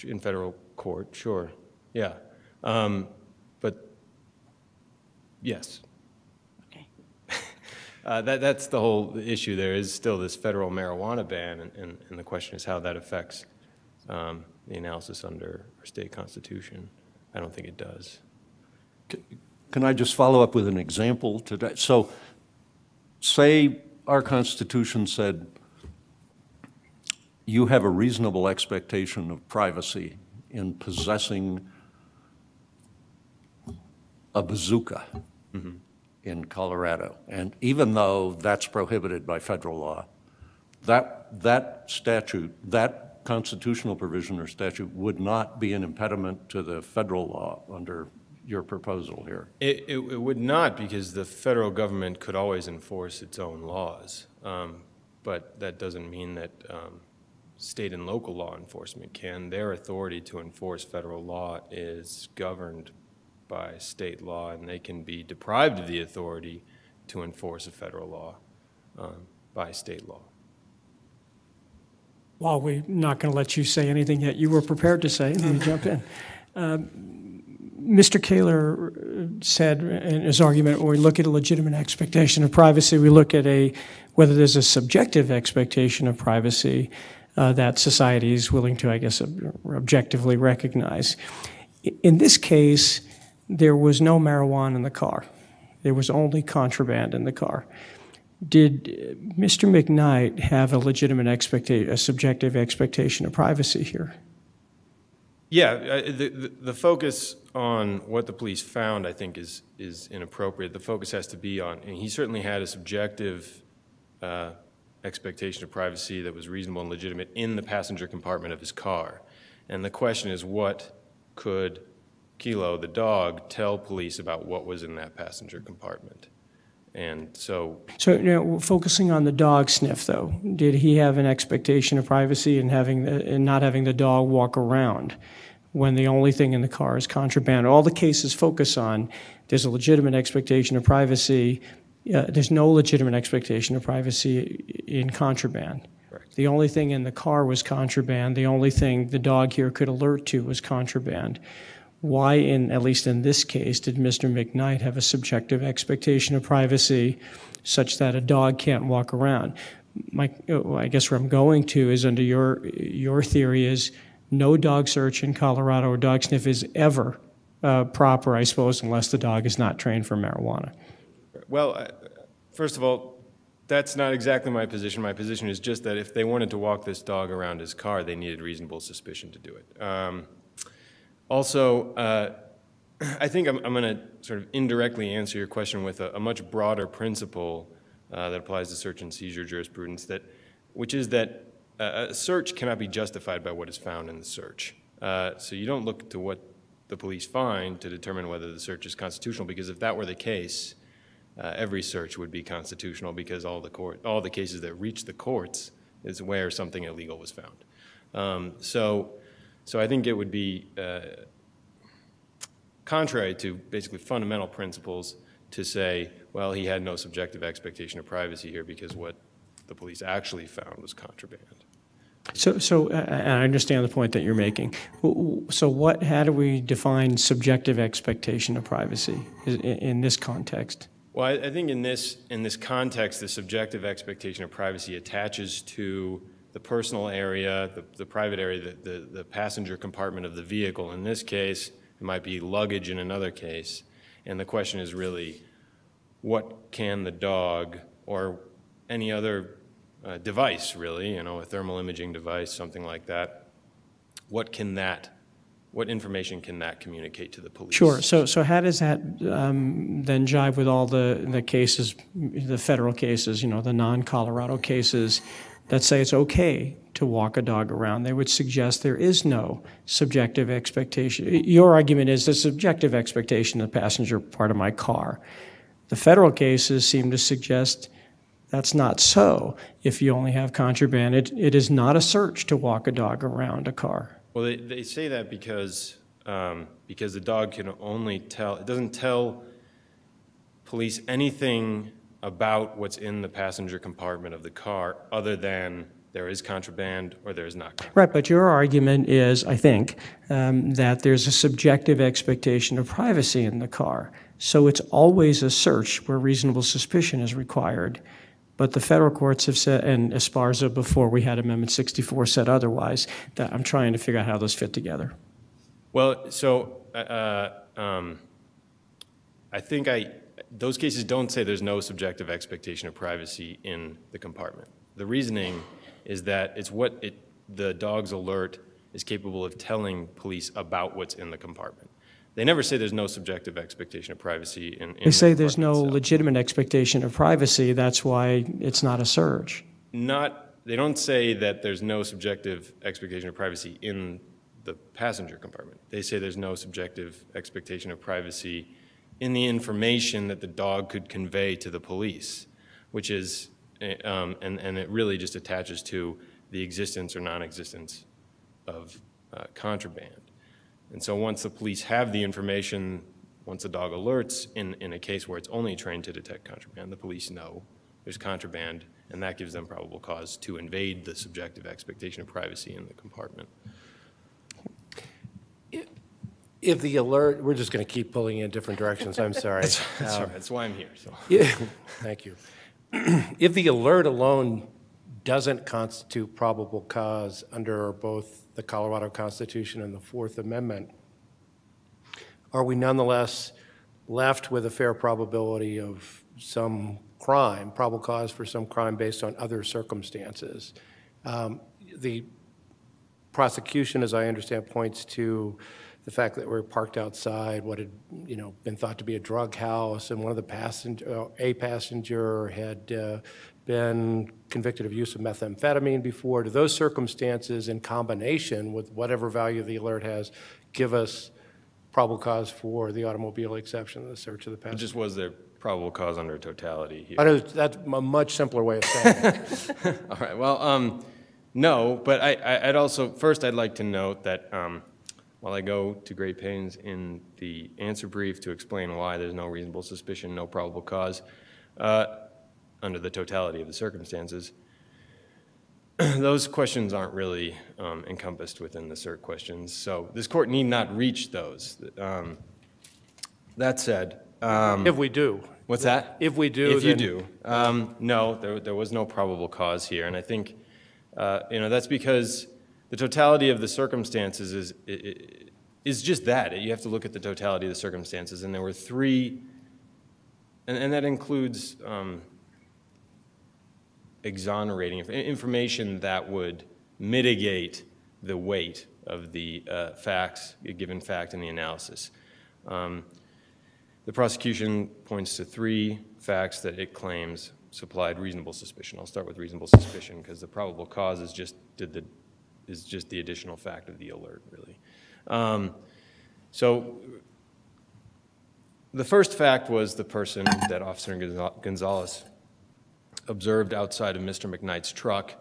in federal court, sure, yeah. But yes. Okay. That's the whole issue. There is still this federal marijuana ban, and the question is how that affects the analysis under our state constitution. I don't think it does. Can I just follow up with an example today? So say our Constitution said you have a reasonable expectation of privacy in possessing a bazooka in Colorado. And even though that's prohibited by federal law, that statute, that constitutional provision or statute would not be an impediment to the federal law under your proposal here. It would not, because the federal government could always enforce its own laws. But that doesn't mean that state and local law enforcement can. Their authority to enforce federal law is governed by state law, and they can be deprived of the authority to enforce a federal law by state law. While we're not going to let you say anything that you were prepared to say, let me jump in. Mr. Kaler said in his argument, when we look at a legitimate expectation of privacy, we look at whether there's a subjective expectation of privacy that society is willing to, I guess, objectively recognize. In this case, there was no marijuana in the car. There was only contraband in the car. Did Mr. McKnight have a legitimate a subjective expectation of privacy here? Yeah, the focus on what the police found, I think, is inappropriate. The focus has to be on, and he certainly had a subjective expectation of privacy that was reasonable and legitimate in the passenger compartment of his car. And the question is, what could Kilo, the dog, tell police about what was in that passenger compartment? And so... So, focusing on the dog sniff, though, did he have an expectation of privacy in not having the dog walk around when the only thing in the car is contraband? All the cases focus on there's a legitimate expectation of privacy. There's no legitimate expectation of privacy in contraband. Correct. The only thing in the car was contraband. The only thing the dog here could alert to was contraband. Why, at least in this case, did Mr. McKnight have a subjective expectation of privacy such that a dog can't walk around? I guess where I'm going to is under your theory is no dog search in Colorado or dog sniff is ever proper, I suppose, unless the dog is not trained for marijuana. Well, first of all, that's not exactly my position. My position is just that if they wanted to walk this dog around his car, they needed reasonable suspicion to do it. Also, I think I'm going to sort of indirectly answer your question with a much broader principle that applies to search and seizure jurisprudence, which is that a search cannot be justified by what is found in the search. So you don't look to what the police find to determine whether the search is constitutional, because if that were the case, every search would be constitutional, because all the cases that reach the courts is where something illegal was found. So I think it would be contrary to basically fundamental principles to say, well, he had no subjective expectation of privacy here because what the police actually found was contraband. So and I understand the point that you're making. So how do we define subjective expectation of privacy in this context? Well, I think in this context, the subjective expectation of privacy attaches to the personal area, the private area, the passenger compartment of the vehicle. In this case, it might be luggage in another case. And the question is really, what can the dog or any other device, really, a thermal imaging device, something like that, what information can that communicate to the police? Sure. So how does that then jive with all the cases, the federal cases, the non-Colorado cases that say it's okay to walk a dog around? They would suggest there is no subjective expectation. Your argument is the subjective expectation of the passenger part of my car. The federal cases seem to suggest that's not so. If you only have contraband, it is not a search to walk a dog around a car. Well, they say that because the dog can only tell, it doesn't tell police anything about what's in the passenger compartment of the car other than there is contraband or there is not contraband. Right, but your argument is, I think, that there's a subjective expectation of privacy in the car. So it's always a search where reasonable suspicion is required. But the federal courts have said, and Esparza before we had Amendment 64 said otherwise, that I'm trying to figure out how those fit together. Well, so I think those cases don't say there's no subjective expectation of privacy in the compartment. The reasoning is that it's what the dog's alert is capable of telling police about what's in the compartment. They never say there's no subjective expectation of privacy in They say there's no legitimate expectation of privacy. That's why it's not a search. They don't say that there's no subjective expectation of privacy in the passenger compartment. They say there's no subjective expectation of privacy in the information that the dog could convey to the police, which is, and it really just attaches to the existence or non-existence of contraband. And so once the police have the information, once the dog alerts in a case where it's only trained to detect contraband, the police know there's contraband, and that gives them probable cause to invade the subjective expectation of privacy in the compartment. If the alert, we're just going to keep pulling in different directions, I'm sorry. That's all right, that's why I'm here. So. Yeah, thank you. If the alert alone doesn't constitute probable cause under both the Colorado Constitution and the Fourth Amendment, are we nonetheless left with a fair probability of some crime, probable cause for some crime based on other circumstances? The prosecution, as I understand, points to the fact that we're parked outside what had been thought to be a drug house, and one of the passenger had been convicted of use of methamphetamine before. Do those circumstances in combination with whatever value the alert has give us probable cause for the automobile exception of the search of the passenger? Just was there probable cause under totality here? I know that's a much simpler way of saying it. All right, well, no, but I'd also, first I'd like to note that while I go to great pains in the answer brief to explain why there's no reasonable suspicion, no probable cause, under the totality of the circumstances, those questions aren't really encompassed within the cert questions, so this court need not reach those. That said, If we do. what's that? If we do, If you then- do. No, there was no probable cause here, and I think that's because the totality of the circumstances is just that. You have to look at the totality of the circumstances, and there were three, and that includes exonerating information that would mitigate the weight of the facts, a given fact in the analysis. The prosecution points to three facts that it claims supplied reasonable suspicion. I'll start with reasonable suspicion because the probable cause is just the additional fact of the alert, really. So the first fact was the person that Officer Gonzalez observed outside of Mr. McKnight's truck,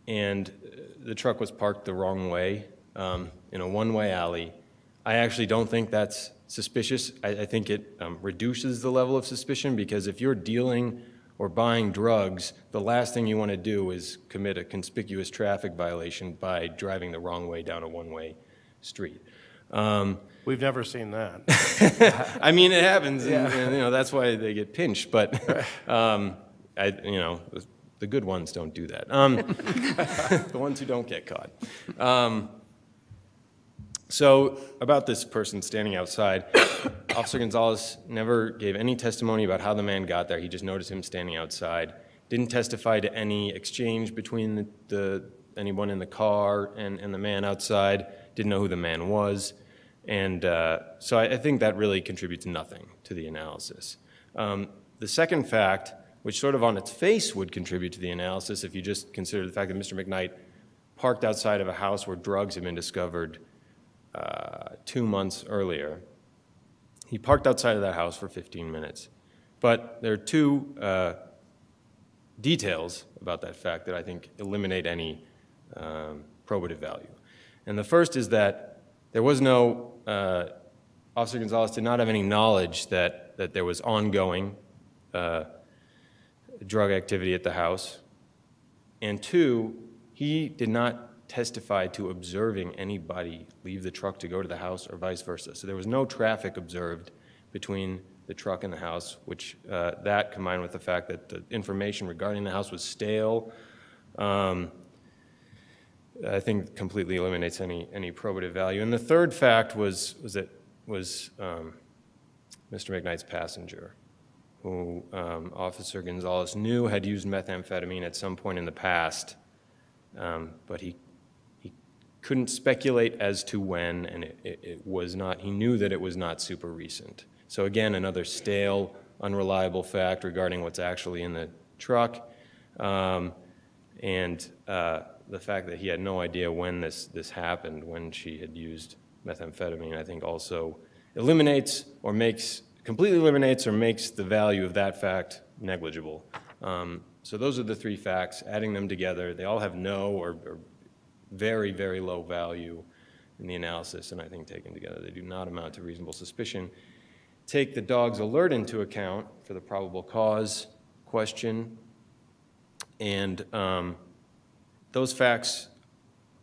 and the truck was parked the wrong way in a one-way alley. I actually don't think that's suspicious. I think it reduces the level of suspicion because if you're dealing or buying drugs, the last thing you want to do is commit a conspicuous traffic violation by driving the wrong way down a one-way street. We've never seen that. I mean, it happens, and that's why they get pinched. But the good ones don't do that. The ones who don't get caught. So about this person standing outside, Officer Gonzalez never gave any testimony about how the man got there. He just noticed him standing outside. Didn't testify to any exchange between anyone in the car and the man outside. Didn't know who the man was. And so I think that really contributes nothing to the analysis. The second fact, which sort of on its face would contribute to the analysis if you just consider the fact that Mr. McKnight parked outside of a house where drugs had been discovered 2 months earlier. He parked outside of that house for 15 minutes. But there are two details about that fact that I think eliminate any probative value. And the first is that there was no, Officer Gonzalez did not have any knowledge that there was ongoing drug activity at the house. And two, he did not testify to observing anybody leave the truck to go to the house or vice versa. So there was no traffic observed between the truck and the house, which that combined with the fact that the information regarding the house was stale, I think completely eliminates any probative value. And the third fact was Mr. McKnight's passenger, who Officer Gonzalez knew had used methamphetamine at some point in the past, but he couldn't speculate as to when, and it was not, he knew that it was not super recent. So again, another stale, unreliable fact regarding what's actually in the truck, and the fact that he had no idea when this happened, when she had used methamphetamine, I think also completely eliminates or makes the value of that fact negligible. So those are the three facts. Adding them together, they all have no or very, very low value in the analysis, and I think taken together, they do not amount to reasonable suspicion. Take the dog's alert into account for the probable cause question, and those facts,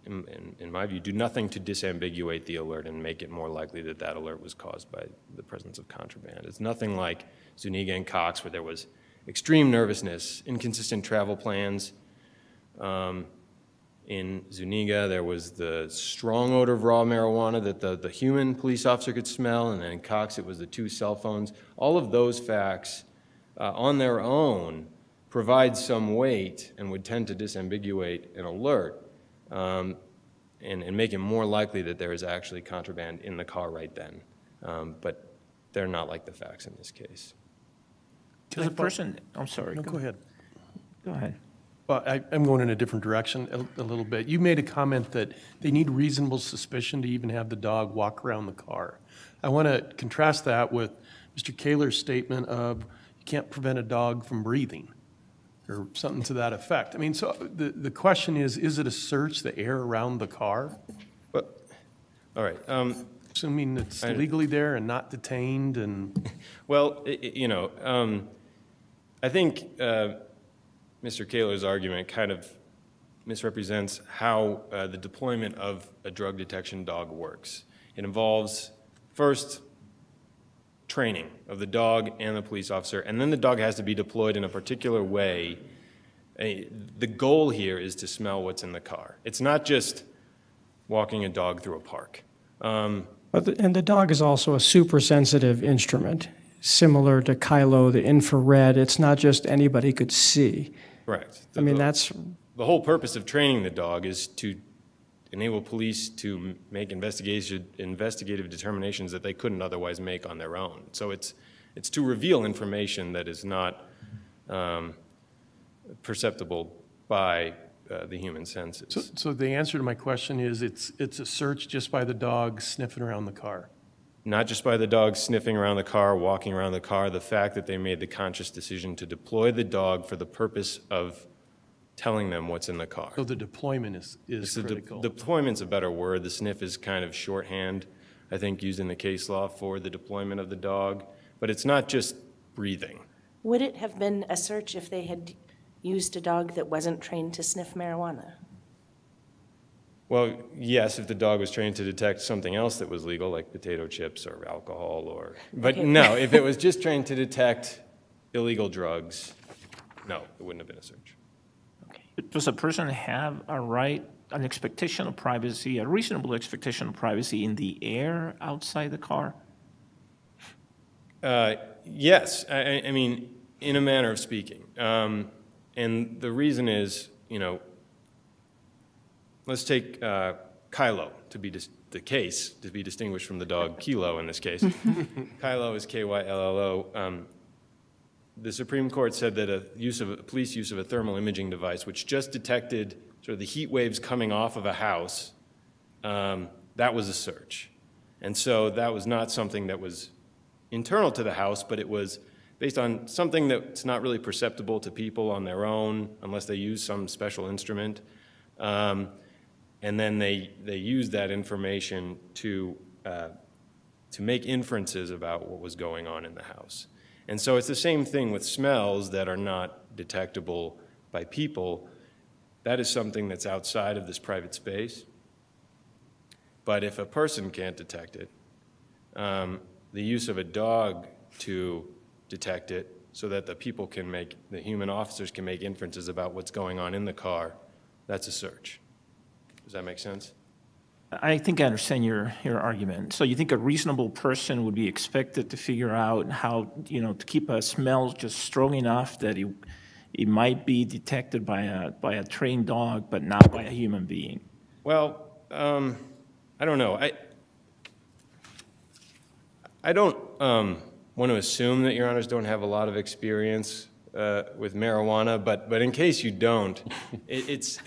in my view, do nothing to disambiguate the alert and make it more likely that that alert was caused by the presence of contraband. It's nothing like Zuniga and Cox, where there was extreme nervousness, inconsistent travel plans. In Zuniga, there was the strong odor of raw marijuana that the human police officer could smell, and then in Cox, it was the 2 cell phones. All of those facts on their own provide some weight and would tend to disambiguate an alert and make it more likely that there is actually contraband in the car right then. But they're not like the facts in this case. Because a person, I'm sorry. No, go ahead. Go ahead. Well, I'm going in a different direction a little bit. You made a comment that they need reasonable suspicion to even have the dog walk around the car. I want to contrast that with Mr. Kaler's statement of you can't prevent a dog from breathing or something to that effect. I mean, so the question is it a search, the air around the car? But, all right. Assuming it's legally there and not detained and... Well, I think Mr. Kaler's argument kind of misrepresents how the deployment of a drug detection dog works. It involves, first, training of the dog and the police officer, and then the dog has to be deployed in a particular way. The goal here is to smell what's in the car. It's not just walking a dog through a park. And the dog is also a super sensitive instrument, similar to Kylo, the infrared. It's not just anybody could see. Correct. That's... The whole purpose of training the dog is to enable police to make investigative determinations that they couldn't otherwise make on their own. So it's to reveal information that is not perceptible by the human senses. So the answer to my question is it's a search just by the dog sniffing around the car? Not just by the dog sniffing around the car, walking around the car, the fact that they made the conscious decision to deploy the dog for the purpose of telling them what's in the car. So the deployment is critical. Deployment's a better word. The sniff is kind of shorthand, I think, used in the case law for the deployment of the dog. But it's not just breathing. Would it have been a search if they had used a dog that wasn't trained to sniff marijuana? Well, yes, if the dog was trained to detect something else that was legal, like potato chips or alcohol or... But Okay. no, if it was just trained to detect illegal drugs, no, it wouldn't have been a search. Does a person have a right, an expectation of privacy, a reasonable expectation of privacy in the air outside the car? Yes, I mean, in a manner of speaking. And the reason is, let's take Kylo to be the case, to be distinguished from the dog Kilo in this case. Kylo is K-Y-L-L-O. The Supreme Court said that police use of a thermal imaging device, which just detected sort of the heat waves coming off of a house, that was a search. And so that was not something that was internal to the house, but it was based on something that's not really perceptible to people on their own unless they use some special instrument. And then they used that information to make inferences about what was going on in the house. And so it's the same thing with smells that are not detectable by people. That is something that's outside of this private space. But if a person can't detect it, the use of a dog to detect it so that the human officers can make inferences about what's going on in the car, that's a search. Does that make sense? I think I understand your argument. So you think a reasonable person would be expected to figure out how, to keep a smell just strong enough that it might be detected by a trained dog, but not by a human being? Well, I don't know. I don't want to assume that your honors don't have a lot of experience with marijuana, but in case you don't, it's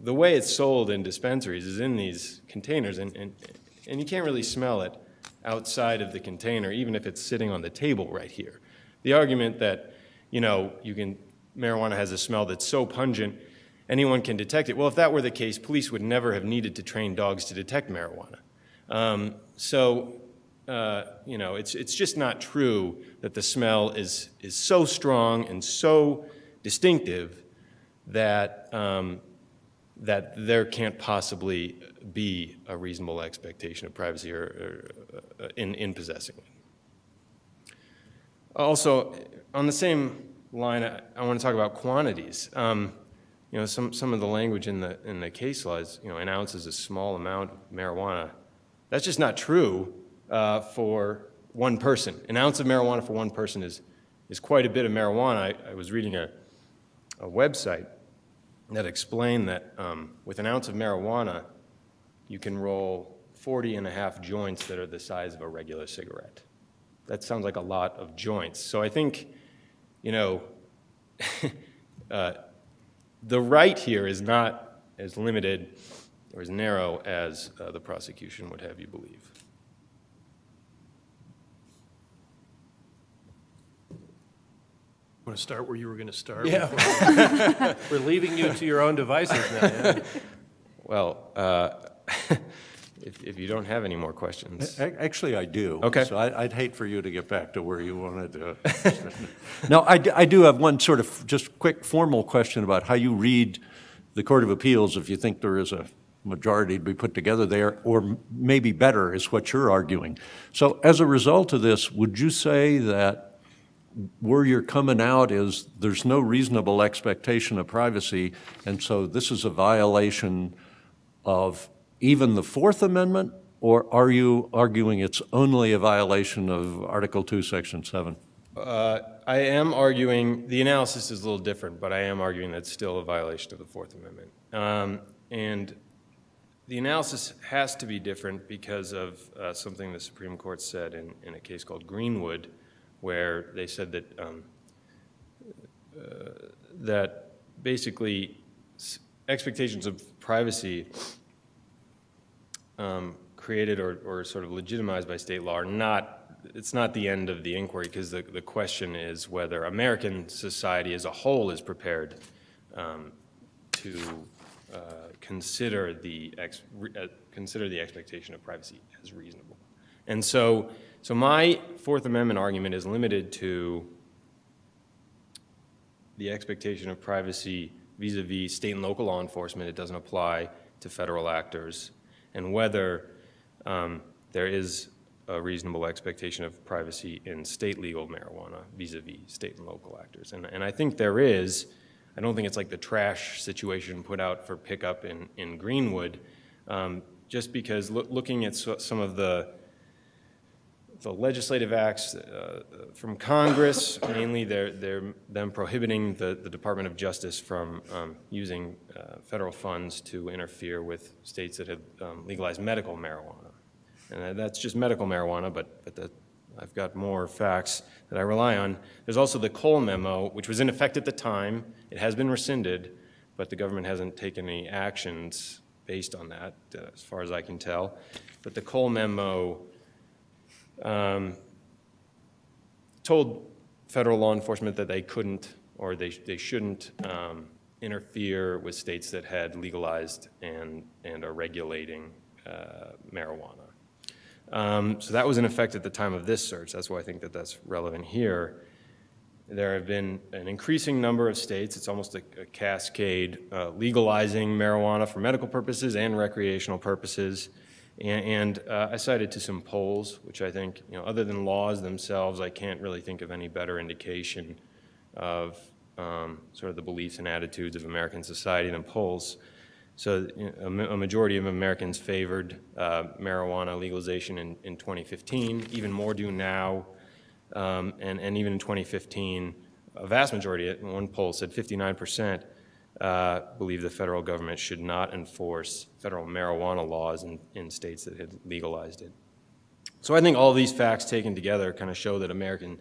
the way it's sold in dispensaries is in these containers, and you can't really smell it outside of the container, even if it's sitting on the table right here. The argument that, marijuana has a smell that's so pungent, anyone can detect it. Well, if that were the case, police would never have needed to train dogs to detect marijuana. It's just not true that the smell is so strong and so distinctive that that there can't possibly be a reasonable expectation of privacy in possessing it. Also, on the same line, I want to talk about quantities. Some of the language in the case law is, an ounce is a small amount of marijuana. That's just not true for one person. An ounce of marijuana for one person is quite a bit of marijuana. I was reading a website that explained that with an ounce of marijuana, you can roll 40 and a half joints that are the size of a regular cigarette. that sounds like a lot of joints. So I think, you know, the right here is not as limited or as narrow as the prosecution would have you believe. Want to start where you were going to start? Yeah. We're leaving you to your own devices now. Yeah. Well, if you don't have any more questions. Actually, I do. Okay. So I'd hate for you to get back to where you wanted to. No, I do have one sort of just quick formal question about how you read the Court of Appeals, if you think there is a majority to be put together there, or maybe better is what you're arguing. So as a result of this, would you say that where you're coming out is there's no reasonable expectation of privacy, and so this is a violation of even the Fourth Amendment, or are you arguing it's only a violation of Article 2, Section 7? I am arguing, the analysis is a little different, but I am arguing that it's still a violation of the Fourth Amendment. And the analysis has to be different because of something the Supreme Court said in a case called Greenwood, where they said that that basically expectations of privacy created or sort of legitimized by state law are not, it's not the end of the inquiry, because the question is whether American society as a whole is prepared to consider the expectation of privacy as reasonable. And so my Fourth Amendment argument is limited to the expectation of privacy vis-a-vis state and local law enforcement. It doesn't apply to federal actors, and whether there is a reasonable expectation of privacy in state legal marijuana vis-a-vis state and local actors. And I think there is. I don't think it's like the trash situation put out for pickup in Greenwood, just because looking at some of the legislative acts from Congress, mainly them prohibiting the Department of Justice from using federal funds to interfere with states that have legalized medical marijuana. And that's just medical marijuana, but I've got more facts that I rely on. There's also the Cole memo, which was in effect at the time. It has been rescinded, but the government hasn't taken any actions based on that, as far as I can tell. But the Cole memo told federal law enforcement that they couldn't or they shouldn't interfere with states that had legalized and are regulating marijuana. So that was in effect at the time of this search. That's why I think that that's relevant here. There have been an increasing number of states, it's almost a cascade, legalizing marijuana for medical purposes and recreational purposes. And I cited to some polls, which I think, you know, other than laws themselves, I can't really think of any better indication of sort of the beliefs and attitudes of American society than polls. So a majority of Americans favored marijuana legalization in 2015, even more do now, and even in 2015, a vast majority, one poll said 59%, believe the federal government should not enforce federal marijuana laws in states that had legalized it. So I think all these facts taken together kind of show that American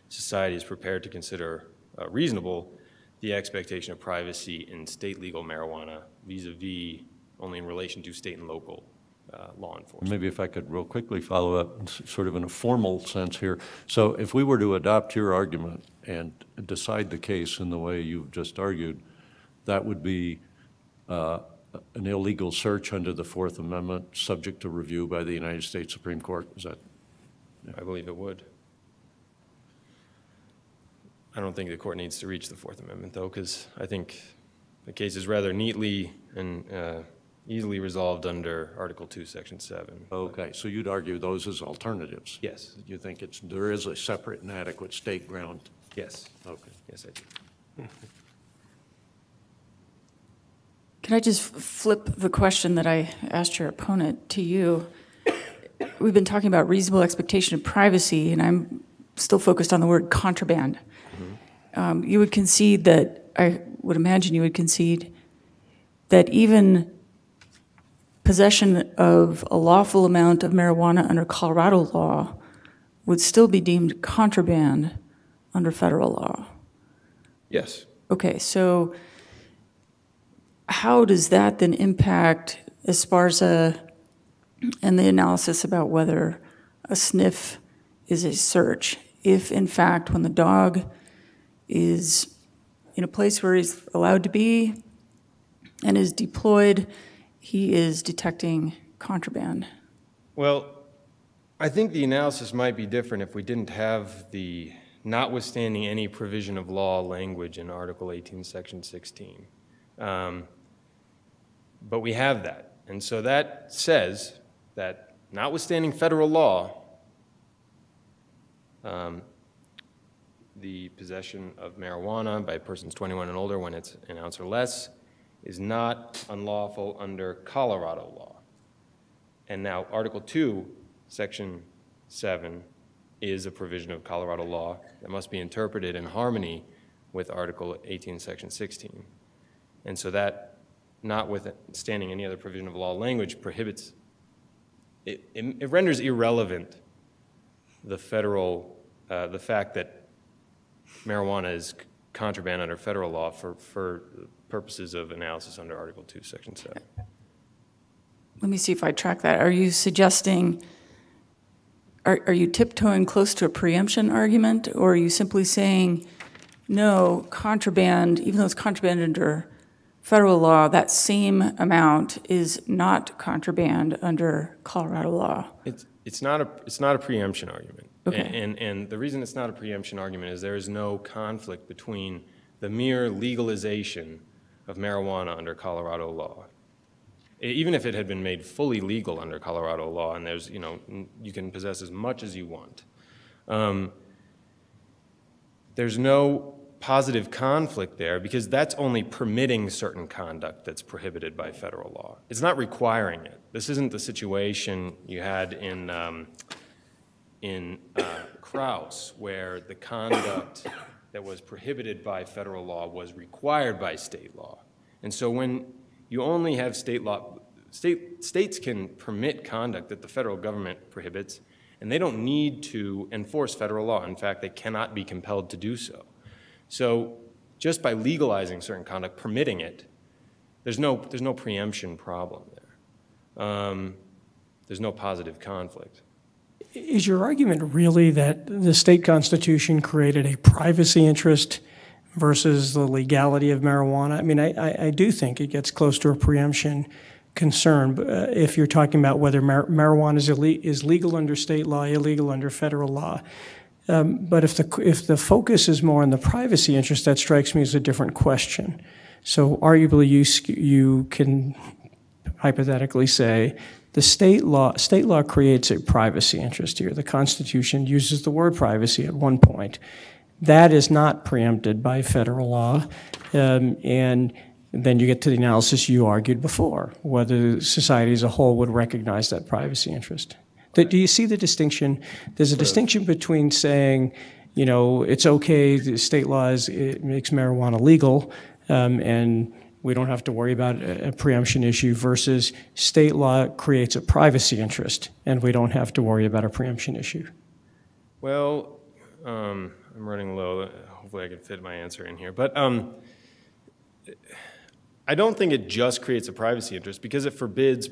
society is prepared to consider reasonable the expectation of privacy in state legal marijuana vis-a-vis only in relation to state and local law enforcement. Maybe if I could real quickly follow up, sort of in a formal sense here. So if we were to adopt your argument and decide the case in the way you've just argued, that would be an illegal search under the Fourth Amendment, subject to review by the United States Supreme Court. Is that? Yeah. I believe it would. I don't think the court needs to reach the Fourth Amendment, though, because I think the case is rather neatly and easily resolved under Article 2, Section 7. Okay, so you'd argue those as alternatives? Yes. You think there is a separate and adequate state ground? Yes. Okay. Yes, I do. Can I just flip the question that I asked your opponent to you? We've been talking about reasonable expectation of privacy, and I'm still focused on the word contraband. Mm-hmm. You would concede that, I would imagine you would concede, that even possession of a lawful amount of marijuana under Colorado law would still be deemed contraband under federal law. Yes. Okay, so how does that then impact Esparza and the analysis about whether a sniff is a search? If, in fact, when the dog is in a place where he's allowed to be and is deployed, he is detecting contraband? Well, I think the analysis might be different if we didn't have the notwithstanding any provision of law language in Article 18, Section 16. But we have that. And so that says that notwithstanding federal law, the possession of marijuana by persons 21 and older when it's an ounce or less is not unlawful under Colorado law. And now Article 2, Section 7 is a provision of Colorado law that must be interpreted in harmony with Article 18, Section 16. And so that, notwithstanding any other provision of law language, prohibits, it renders irrelevant the federal, the fact that marijuana is contraband under federal law for purposes of analysis under Article 2, Section 7. Let me see if I track that. Are you suggesting, are you tiptoeing close to a preemption argument, or are you simply saying, no, contraband, even though it's contraband under federal law, that same amount is not contraband under Colorado law? It's not a preemption argument. Okay. And the reason it's not a preemption argument is there is no conflict between the mere legalization of marijuana under Colorado law. Even if it had been made fully legal under Colorado law, and there's, you can possess as much as you want, there's no positive conflict there because that's only permitting certain conduct that's prohibited by federal law. It's not requiring it. This isn't the situation you had in Krauss, where the conduct that was prohibited by federal law was required by state law. And so when you only have state law, states can permit conduct that the federal government prohibits, and they don't need to enforce federal law. In fact, they cannot be compelled to do so. So just by legalizing certain conduct, permitting it, there's no preemption problem there. There's no positive conflict. Is your argument really that the state constitution created a privacy interest versus the legality of marijuana? I mean, I do think it gets close to a preemption concern if you're talking about whether marijuana is legal under state law, illegal under federal law. But if the focus is more on the privacy interest, that strikes me as a different question. So arguably you can hypothetically say the state law creates a privacy interest here. The Constitution uses the word privacy at one point. That is not preempted by federal law. And then you get to the analysis you argued before, whether society as a whole would recognize that privacy interest. Do you see the distinction? There's a distinction between saying, it's okay, the state law it makes marijuana legal, and we don't have to worry about a preemption issue, versus state law creates a privacy interest, and we don't have to worry about a preemption issue. Well, I'm running low. Hopefully I can fit my answer in here. But I don't think it just creates a privacy interest because it forbids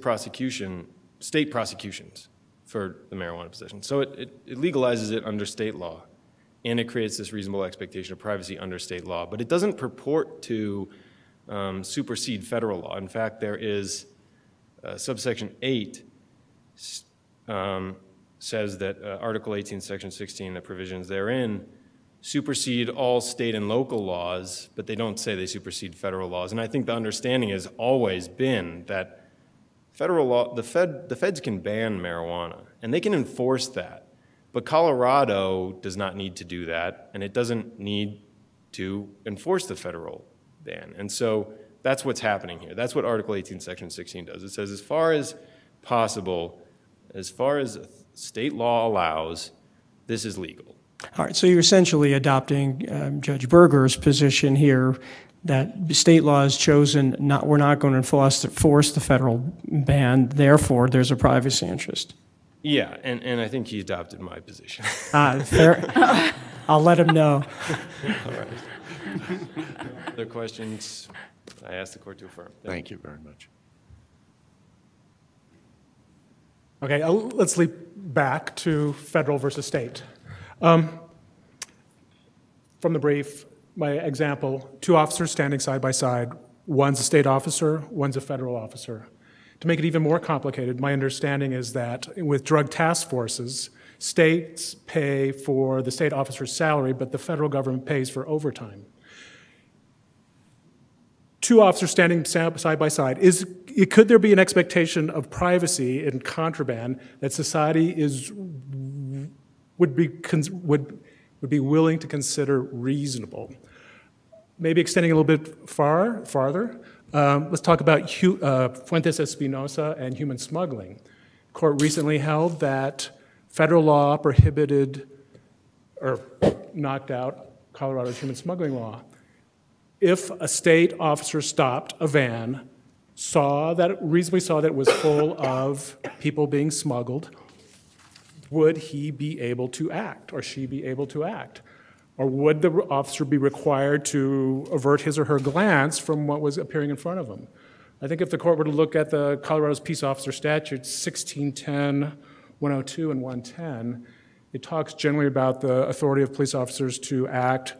state prosecutions for the marijuana possession. So it legalizes it under state law, and it creates this reasonable expectation of privacy under state law. But it doesn't purport to supersede federal law. In fact, there is subsection 8 says that Article 18, Section 16, the provisions therein, supersede all state and local laws, but they don't say they supersede federal laws. And I think the understanding has always been that federal law, the feds can ban marijuana, and they can enforce that. But Colorado does not need to do that, and it doesn't need to enforce the federal ban. And so that's what's happening here. That's what Article 18, Section 16 does. It says as far as possible, as far as state law allows, this is legal. All right, so you're essentially adopting Judge Berger's position here that state law has chosen we're not going to enforce the federal ban, therefore there's a privacy interest. Yeah, and I think he adopted my position. Fair. I'll let him know. All right. Other questions? I ask the court to affirm. Thank you very much. Okay, let's leap back to federal versus state. From the brief, my example, two officers standing side by side. One's a state officer, one's a federal officer. To make it even more complicated, my understanding is that with drug task forces, states pay for the state officer's salary, but the federal government pays for overtime. Two officers standing side by side, could there be an expectation of privacy in contraband that society would be willing to consider reasonable? Maybe extending a little bit farther, let's talk about Fuentes Espinosa and human smuggling. Court recently held that federal law prohibited or knocked out Colorado's human smuggling law. If a state officer stopped a van, reasonably saw that it was full of people being smuggled, would he be able to act or she be able to act? Or would the officer be required to avert his or her glance from what was appearing in front of him? I think if the court were to look at the Colorado's peace officer statutes, 1610, 102, and 110, it talks generally about the authority of police officers to act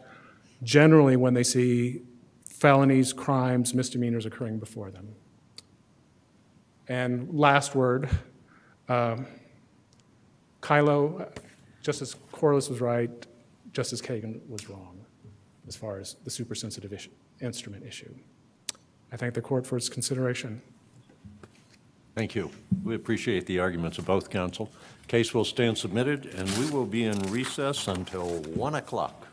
generally when they see felonies, crimes, misdemeanors occurring before them. And last word, Kylo, Justice Corliss was right, Justice Kagan was wrong as far as the supersensitive instrument issue. I thank the court for its consideration. Thank you. We appreciate the arguments of both counsel. Case will stand submitted, and we will be in recess until 1 o'clock.